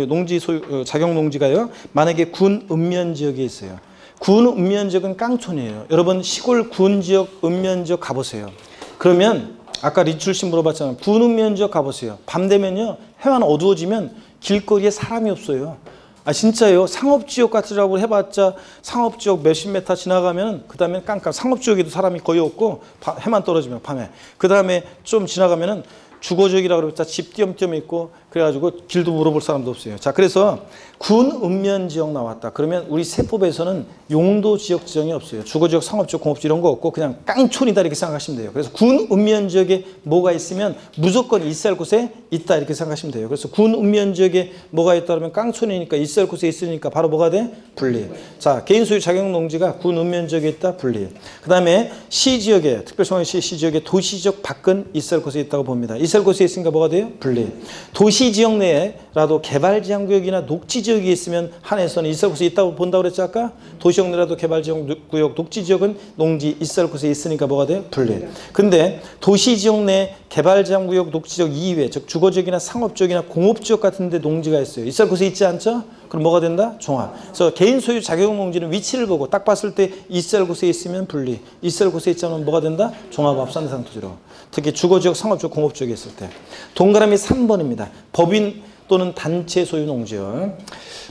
농지 소유, 작용 농지가요. 만약에 군 읍면지역에 있어요. 군 읍면지역은 깡촌이에요. 여러분 시골 군지역, 읍면지역 가보세요. 그러면 아까 리출씨 물어봤잖아요. 군 읍면지역 가보세요. 밤 되면요. 해만 어두워지면 길거리에 사람이 없어요. 아, 진짜요. 상업지역 같으라고 해봤자 상업지역 몇십 메타 지나가면 그 다음에 깜깜. 상업지역에도 사람이 거의 없고 해만 떨어지면 밤에. 그 다음에 좀 지나가면은 주거지역이라고 그러자 집 띄엄띄엄 있고 그래가지고 길도 물어볼 사람도 없어요. 자, 그래서 군 읍면지역 나왔다. 그러면 우리 세법에서는 용도 지역 지정이 없어요. 주거지역, 상업지역, 공업지역 이런 거 없고 그냥 깡촌이다 이렇게 생각하시면 돼요. 그래서 군 읍면지역에 뭐가 있으면 무조건 있어야 할 곳에 있다 이렇게 생각하시면 돼요. 그래서 군 읍면지역에 뭐가 있다 그러면 깡촌이니까 있어야 할 곳에 있으니까 바로 뭐가 돼? 분리. 자, 개인 소유 작용 농지가 군 읍면지역에 있다. 분리. 그 다음에 시지역에 특별시황시 시지역에 도시지역 밖은 있어야 할 곳에 있다고 봅니다. 있어야 할 곳에 있으니까 뭐가 돼요? 분리. 도시지역 내라도 개발제한구역이나 녹지지역이 있으면 한해서는 있을 곳에 있다고 본다고 그랬죠 아까? 도시지역 내라도 개발제한구역, 녹지지역은 농지 있을 곳에 있으니까 뭐가 돼요? 분리. 근데 도시지역 내 개발제한구역, 녹지지역 이외에 즉 주거지역이나 상업지역이나 공업지역 같은 데 농지가 있어요. 있을 곳에 있지 않죠? 그럼 뭐가 된다? 종합. 그래서 개인 소유 자격 농지는 위치를 보고 딱 봤을 때 있을 곳에 있으면 분리, 있을 곳에 있지 않으면 뭐가 된다? 종합합산 대상 토지로. 특히 주거지역, 상업지역, 공업지역에 있을 때. 동그라미 3번입니다. 법인 또는 단체 소유 농지요.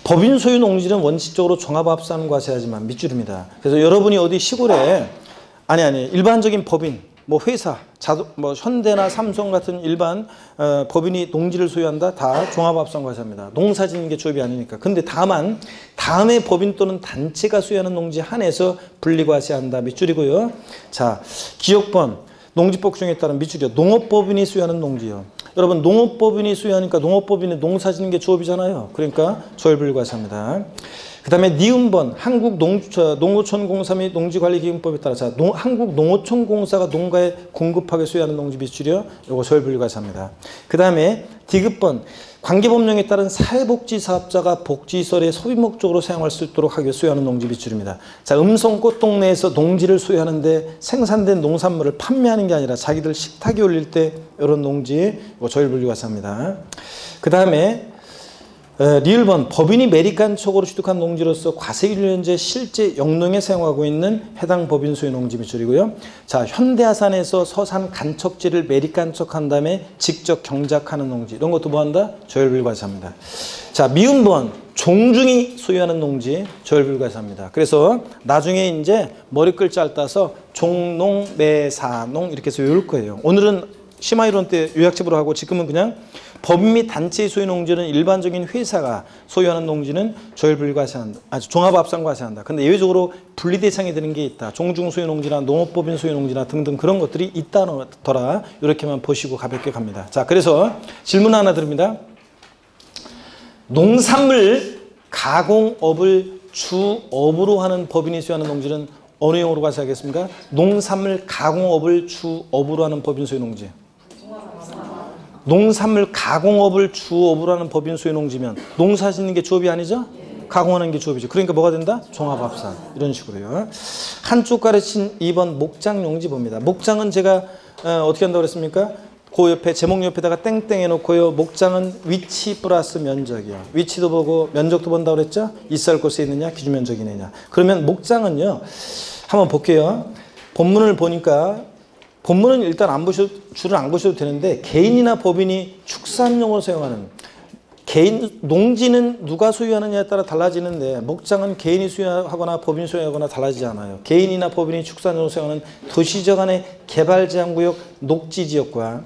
법인 소유 농지는 원칙적으로 종합합산 과세하지만 밑줄입니다. 그래서 여러분이 어디 시골에 일반적인 법인 뭐 회사, 뭐 현대나 삼성 같은 일반 법인이 농지를 소유한다. 다 종합합산 과세합니다. 농사 짓는 게 조업이 아니니까. 근데 다만 다음에 법인 또는 단체가 소유하는 농지에 한해서 분리과세한다. 밑줄이고요. 자, 기억번 농지법 규정에 따른 밑줄이요. 농업법인이 소유하는 농지요. 여러분 농업법인이 소유하니까 농업법인이 농사 짓는 게 조업이잖아요. 그러니까 조업분리과세합니다. 그 다음에 니은번 한국농어촌공사 및 농지관리기금법에 따라 자, 한국농어촌공사가 농가에 공급하게 소유하는 농지 밑줄이요. 요거 조업분리과세합니다. 그 다음에 디귿번 관계법령에 따른 사회복지사업자가 복지시설에 소비 목적으로 사용할 수 있도록 하기 위해 소유하는 농지 밑줄입니다. 자, 음성꽃 동네에서 농지를 소유하는데 생산된 농산물을 판매하는 게 아니라 자기들 식탁에 올릴 때 이런 농지 조혈분리과세합니다. 그 다음에 리을번 법인이 매립간척으로 취득한 농지로서 과세기를 현재 실제 영농에 사용하고 있는 해당 법인 소유 농지 밑줄이고요. 자, 현대아산에서 서산 간척지를 매립간척한 다음에 직접 경작하는 농지 이런 것도 뭐한다? 조혈분리과세합니다. 자, 미음번 종중이 소유하는 농지 조혈분리과세합니다. 그래서 나중에 이제 머리글 짤 따서 종농, 매사농 이렇게 해서 외울 거예요. 오늘은 심화이론 때 요약집으로 하고 지금은 그냥 법인 및 단체의 소유 농지는 일반적인 회사가 소유하는 농지는 조혈분리과세한다. 종합합산과세한다. 근데 예외적으로 분리대상이 되는 게 있다. 종중 소유 농지나 농업법인 소유 농지나 등등 그런 것들이 있다더라. 이렇게만 보시고 가볍게 갑니다. 자, 그래서 질문 하나 드립니다. 농산물 가공업을 주업으로 하는 법인이 소유하는 농지는 어느 용어로 과세하겠습니까? 농산물 가공업을 주업으로 하는 법인 소유 농지. 농산물 가공업을 주업으로 하는 법인 소유 농지면 농사 짓는 게 주업이 아니죠? 가공하는 게 주업이죠. 그러니까 뭐가 된다? 종합합산. 이런 식으로요. 한쪽 가르친 2번 목장 용지 봅니다. 목장은 제가 어떻게 한다고 그랬습니까? 그 옆에 제목 옆에다가 땡땡 해놓고요. 목장은 위치 플러스 면적이요. 위치도 보고 면적도 본다고 그랬죠? 있을 곳에 있느냐 기준 면적이 있느냐. 그러면 목장은요. 한번 볼게요. 본문을 보니까 본문은 일단 줄을 안 보셔도 되는데 개인이나 법인이 축산용으로 사용하는 개인 농지는 누가 소유하느냐에 따라 달라지는데 목장은 개인이 소유하거나 법인이 소유하거나 달라지지 않아요. 개인이나 법인이 축산용으로 사용하는 도시적 안의 개발제한구역 녹지지역과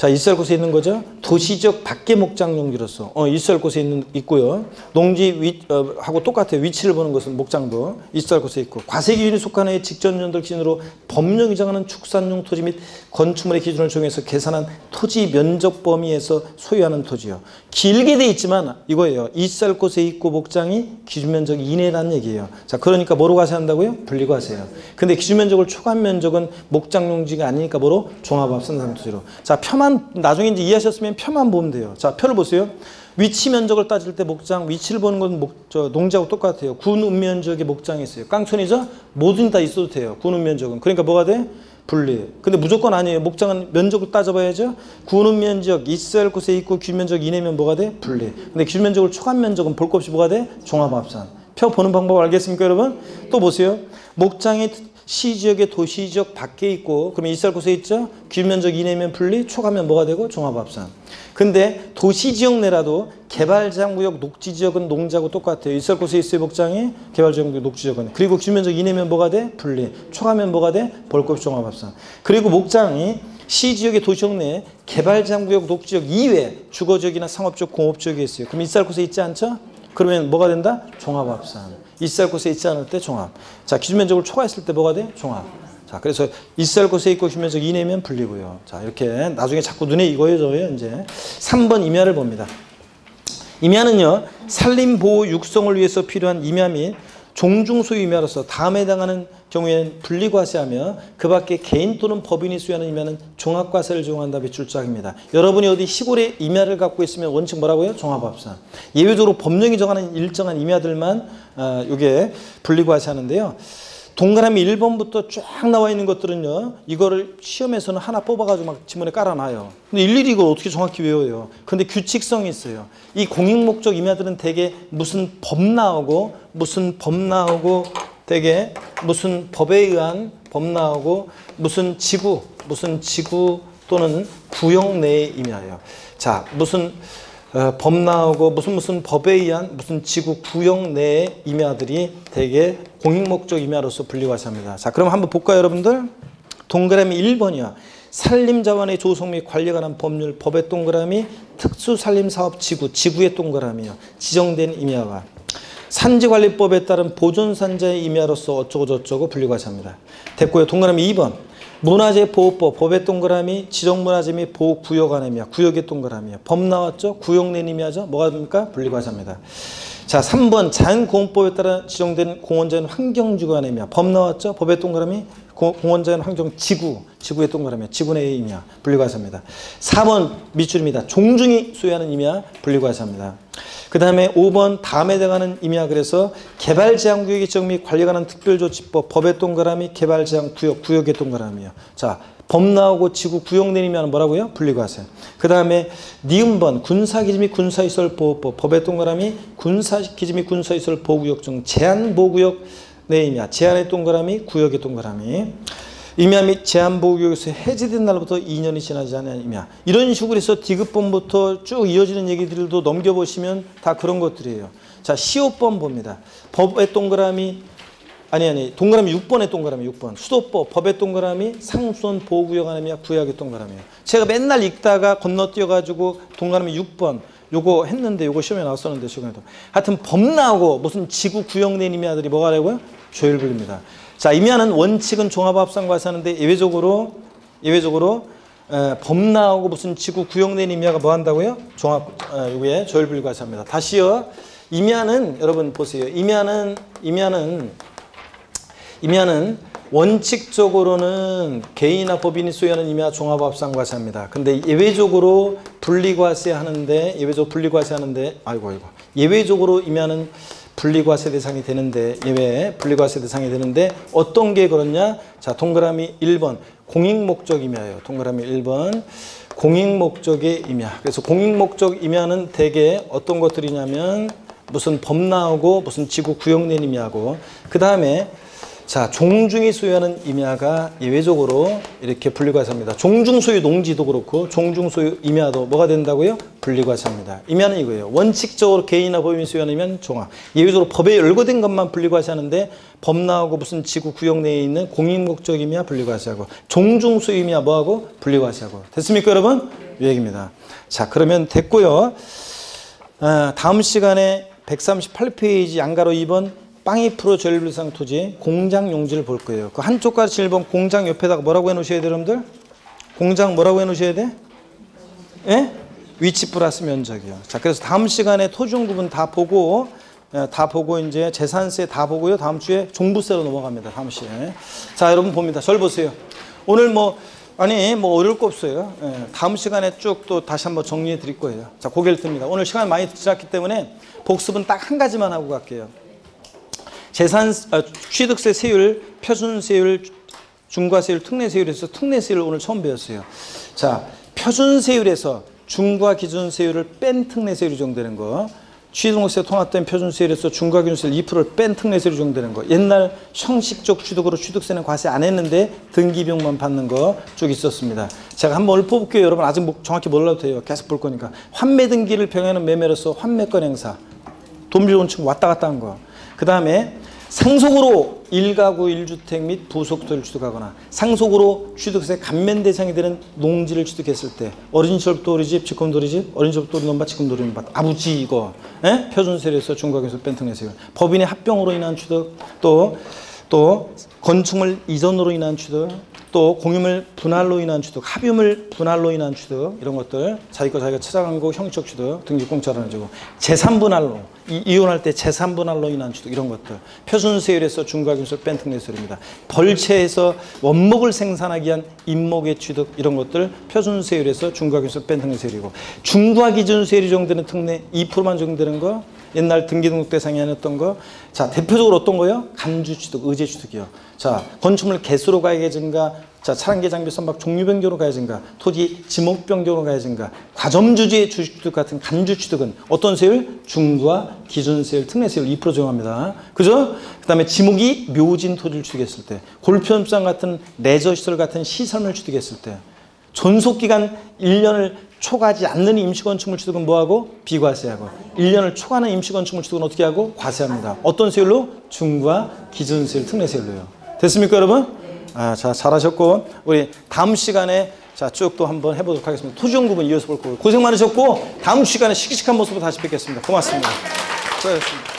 자, 있어야 할 곳에 있는 거죠. 도시적 밖의 목장 용지로서 있어야 할 곳에 있고요. 농지 하고 똑같아요. 위치를 보는 것은 목장도 있어야 할 곳에 있고, 과세 기준에 속한 해의 직전 연도를 기준으로 법령이 정하는 축산용 토지 및 건축물의 기준을 정해서 계산한 토지 면적 범위에서 소유하는 토지요. 길게 돼 있지만 이거예요. 있어야 할 곳에 있고 목장이 기준 면적 이내라는 얘기예요. 자, 그러니까 뭐로 과세한다고요? 분리과세요. 근데 기준 면적을 초과한 면적은 목장 용지가 아니니까 뭐로? 종합합 생산 토지로. 자, 표만 나중에 이제 이해하셨으면 표만 보면 돼요. 자, 표를 보세요. 위치 면적을 따질 때 목장 위치를 보는 건 농지하고 똑같아요. 군 면적의 목장이 있어요. 깡촌이죠? 뭐든 다 있어도 돼요. 군 면적은. 그러니까 뭐가 돼? 분리. 근데 무조건 아니에요. 목장은 면적을 따져봐야죠. 군 면적 있어야 할 곳에 있고 기준 면적 이내면 뭐가 돼? 분리. 근데 기준 면적을 초과한 면적은 볼 것 없이 뭐가 돼? 종합합산. 표 보는 방법 알겠습니까, 여러분? 또 보세요. 목장이 시지역의 도시지역 밖에 있고, 그러면 있어야 할 곳에 있죠? 기준면적 이내면 분리, 초과면 뭐가 되고? 종합합산. 근데 도시지역 내라도 개발제한구역 녹지지역은 농지하고 똑같아요. 있어야 할 곳에 있어요, 목장이? 개발제한구역 녹지지역은. 그리고 기준면적 이내면 뭐가 돼? 분리. 초과면 뭐가 돼? 볼 것 없이 종합합산. 그리고 목장이 시지역의 도시역 내에 개발제한구역 녹지지역 이외에 주거지역이나 상업지역, 공업지역이 있어요. 그럼 있어야 할 곳에 있지 않죠? 그러면 뭐가 된다? 종합합산. 있어야 할 곳에 있지 않을 때 종합. 자, 기준 면적을 초과했을 때 뭐가 돼? 종합. 자, 그래서 있어야 할 곳에 있고 기준 면적 이내면 분리고요. 자, 이렇게 나중에 자꾸 눈에 익어져요, 이제. 3번 임야를 봅니다. 임야는요, 산림 보호 육성을 위해서 필요한 임야 및 종중소유 임야로서 다음에 해당하는 경우에는 분리과세하며 그 밖에 개인 또는 법인이 소유하는 임야는 종합과세를 적용한다. 밑줄짝입니다. 여러분이 어디 시골에 임야를 갖고 있으면 원칙 뭐라고요? 종합합산. 예외적으로 법령이 정하는 일정한 임야들만 이게 분리과세하는데요. 동그라미 1번부터 쫙 나와 있는 것들은요, 이거를 시험에서는 하나 뽑아가지고 막 지문에 깔아놔요. 근데 일일이 이걸 어떻게 정확히 외워요? 근데 규칙성이 있어요. 이 공익목적 임야들은 대개 무슨 법 나오고 대개 무슨 법에 의한 법 나오고 무슨 지구 또는 구역 내의 임야예요. 자, 무슨 법 나오고 무슨 법에 의한 무슨 지구 구역 내의 임야들이 대개 공익목적 임야로서 분리과세합니다. 자, 그럼 한번 볼까요, 여러분들? 동그라미 1번이요. 산림자원의 조성 및 관리에 관한 법률, 법의 동그라미, 특수산림사업 지구의 동그라미요. 지정된 임야와 산지관리법에 따른 보존산자의 임야로서 어쩌고저쩌고 분리과세합니다. 됐고요. 동그라미 2번. 문화재보호법, 법의 동그라미, 지정문화재 및 보호구역 안의 임야, 구역의 동그라미요. 법 나왔죠? 구역 내 임야죠? 뭐가 됩니까? 분리과세합니다. 자, 3번 자연공원법에 따라 지정된 공원자연 환경지구 안의 임야. 법 나왔죠? 법의 동그라미, 공원자연 지구의 동그라미, 지구 내의 임야, 분리과세합니다. 4번 밑줄입니다. 종중이 소유하는 임야, 분리과세합니다. 그 다음에 5번 다음에 해당하는 임야, 그래서 개발제한구역의 지정 및 관리에 관한 특별조치법, 법의 동그라미, 개발제한구역, 구역의 동그라미요. 자, 법 나오고 지구 구역 내 임야는 뭐라고요? 분리과세. 그 다음에 니은번 군사기지 및 군사시설 보호법, 법의 동그라미, 군사기지 및 군사시설 보호구역 중 제한보호구역 내 임야, 제한의 동그라미, 구역의 동그라미. 임야 및 제한보호구역에서 해제된 날부터 2년이 지나지 않은 임야. 이런 식으로 해서 디귿번부터 쭉 이어지는 얘기들도 넘겨보시면 다 그런 것들이에요. 자, 15번 봅니다. 법의 동그라미, 동그라미 6번의 동그라미 6번. 수도법, 법의 동그라미, 상수원 보호구역 안의 임야, 구역의 동그라미예요. 제가 맨날 읽다가 건너뛰어가지고 동그라미 6번 요거 했는데, 요거 시험에 나왔었는데, 시험에도. 하여튼 법 나오고 무슨 지구 구역 내 임야들이 뭐가 되고요? 조율불입니다. 자, 임야는 원칙은 종합합산과세 하는데 예외적으로 법 나오고 무슨 지구 구역 내 임야가 뭐 한다고요? 요게 조율불과세 합니다. 다시요. 임야는 여러분 보세요. 임야는 원칙적으로는 개인이나 법인이 소유하는 임야 종합합산과세 합니다. 근데 예외적으로 분리과세 하는데 예외적으로 임야는 분리과세 대상이 되는데, 분리과세 대상이 되는데 어떤 게 그렇냐? 자, 동그라미 1번 공익목적 임야예요. 동그라미 1번 공익목적의 임야. 그래서 공익목적 임야는 대개 어떤 것들이냐면 무슨 법 나오고 무슨 지구 구역 내 임야고, 그 다음에 자, 종중이 소유하는 임야가 예외적으로 이렇게 분리과세합니다. 종중 소유 농지도 그렇고 종중 소유 임야도 뭐가 된다고요? 분리과세합니다. 임야는 이거예요. 원칙적으로 개인이나 법인이 소유하는 임야는 종합. 예외적으로 법에 열거된 것만 분리과세하는데 법나하고 무슨 지구 구역 내에 있는 공인목적 임야 분리과세하고 종중 소유 임야 뭐하고 분리과세하고. 됐습니까, 여러분? 이 얘기입니다. 자, 그러면 됐고요. 다음 시간에 138페이지 양가로 2번 빵이 프로 전립일상 토지 공장 용지를 볼 거예요. 그 한쪽 가지 1번 공장 옆에다가 뭐라고 해놓으셔야 돼요, 여러분들? 공장 뭐라고 해놓으셔야 돼? 예? 위치 플러스 면적이요. 자, 그래서 다음 시간에 토지용 구분 다 보고 이제 재산세 다 보고요. 다음 주에 종부세로 넘어갑니다. 다음 시에. 자, 여러분 봅니다. 절 보세요. 오늘 뭐 어려울 거 없어요. 예, 다음 시간에 쭉 또 다시 한번 정리해 드릴 거예요. 자, 고개를 듭니다. 오늘 시간 많이 지났기 때문에 복습은 딱 한 가지만 하고 갈게요. 취득세 세율, 표준세율, 중과세율, 특례세율에서 특례세율을 오늘 처음 배웠어요. 자, 표준세율에서 중과 기준세율을 뺀 특례세율이 적용되는 거, 취득세 통합된 표준세율에서 중과 기준세율 2%를 뺀 특례세율이 적용되는 거, 옛날 형식적 취득으로 취득세는 과세 안 했는데 등기비용만 받는 거 쭉 있었습니다. 제가 한번 읊어볼게요. 여러분 아직 정확히 몰라도 돼요. 계속 볼 거니까. 환매 등기를 병행하는 매매로서 환매권 행사, 돈 빌려온 친구 왔다 갔다 한 거. 그 다음에 상속으로 1가구 1주택 및 부속토를 취득하거나 상속으로 취득세 감면 대상이 되는 농지를 취득했을 때 어린 시절부터 우리 집, 지금도 우리 집, 어린 시절부터 우리 넘밭, 지금도 우리 넘밭, 아버지 이거 표준세율에서 중과기준세 뺀 특례세율, 법인의 합병으로 인한 취득, 또 건축물 이전으로 인한 취득, 또 공유물 분할로 인한 취득, 합유물 분할로 인한 취득, 이런 것들 자기 거 자기가 찾아간 거 형식적 취득, 등기 공짜로 해주고, 재산 분할로 이혼할 때 재산 분할로 인한 취득, 이런 것들 표준세율에서 중과기준세 뺀 특례세율입니다. 벌채에서 원목을 생산하기 위한 임목의 취득, 이런 것들 표준세율에서 중과기준세 뺀 특례세율이고, 중과기준세율이 적용되는 특례 2%만 적용되는 거, 옛날 등기등록 대상이 아니었던 거. 자, 대표적으로 어떤 거요? 간주취득, 의제취득이요. 자, 건축물 개수로 가야 증가, 자, 차량계 장비 선박 종류 변경으로 가야 증가, 토지 지목 변경으로 가야 증가, 과점주지의 주식취득 같은 간주취득은 어떤 세율? 중과 기준세율, 특례세율 2% 적용합니다. 그죠? 그 다음에 지목이 묘진 토지를 취득했을 때, 골프연습장 같은 레저시설 같은 시설물 취득했을 때, 존속기간 1년을 초과하지 않는 임시건축물 취득은 뭐하고? 비과세하고, 1년을 초과하는 임시건축물 취득은 어떻게 하고? 과세합니다. 어떤 세율로? 중과 기준세율, 특례세율로요. 됐습니까, 여러분? 자, 잘하셨고, 우리 다음 시간에 자, 쭉 또 한번 해보도록 하겠습니다. 토지용 구분 이어서 볼 거고, 고생 많으셨고, 다음 시간에 씩씩한 모습으로 다시 뵙겠습니다. 고맙습니다. 수고하셨습니다.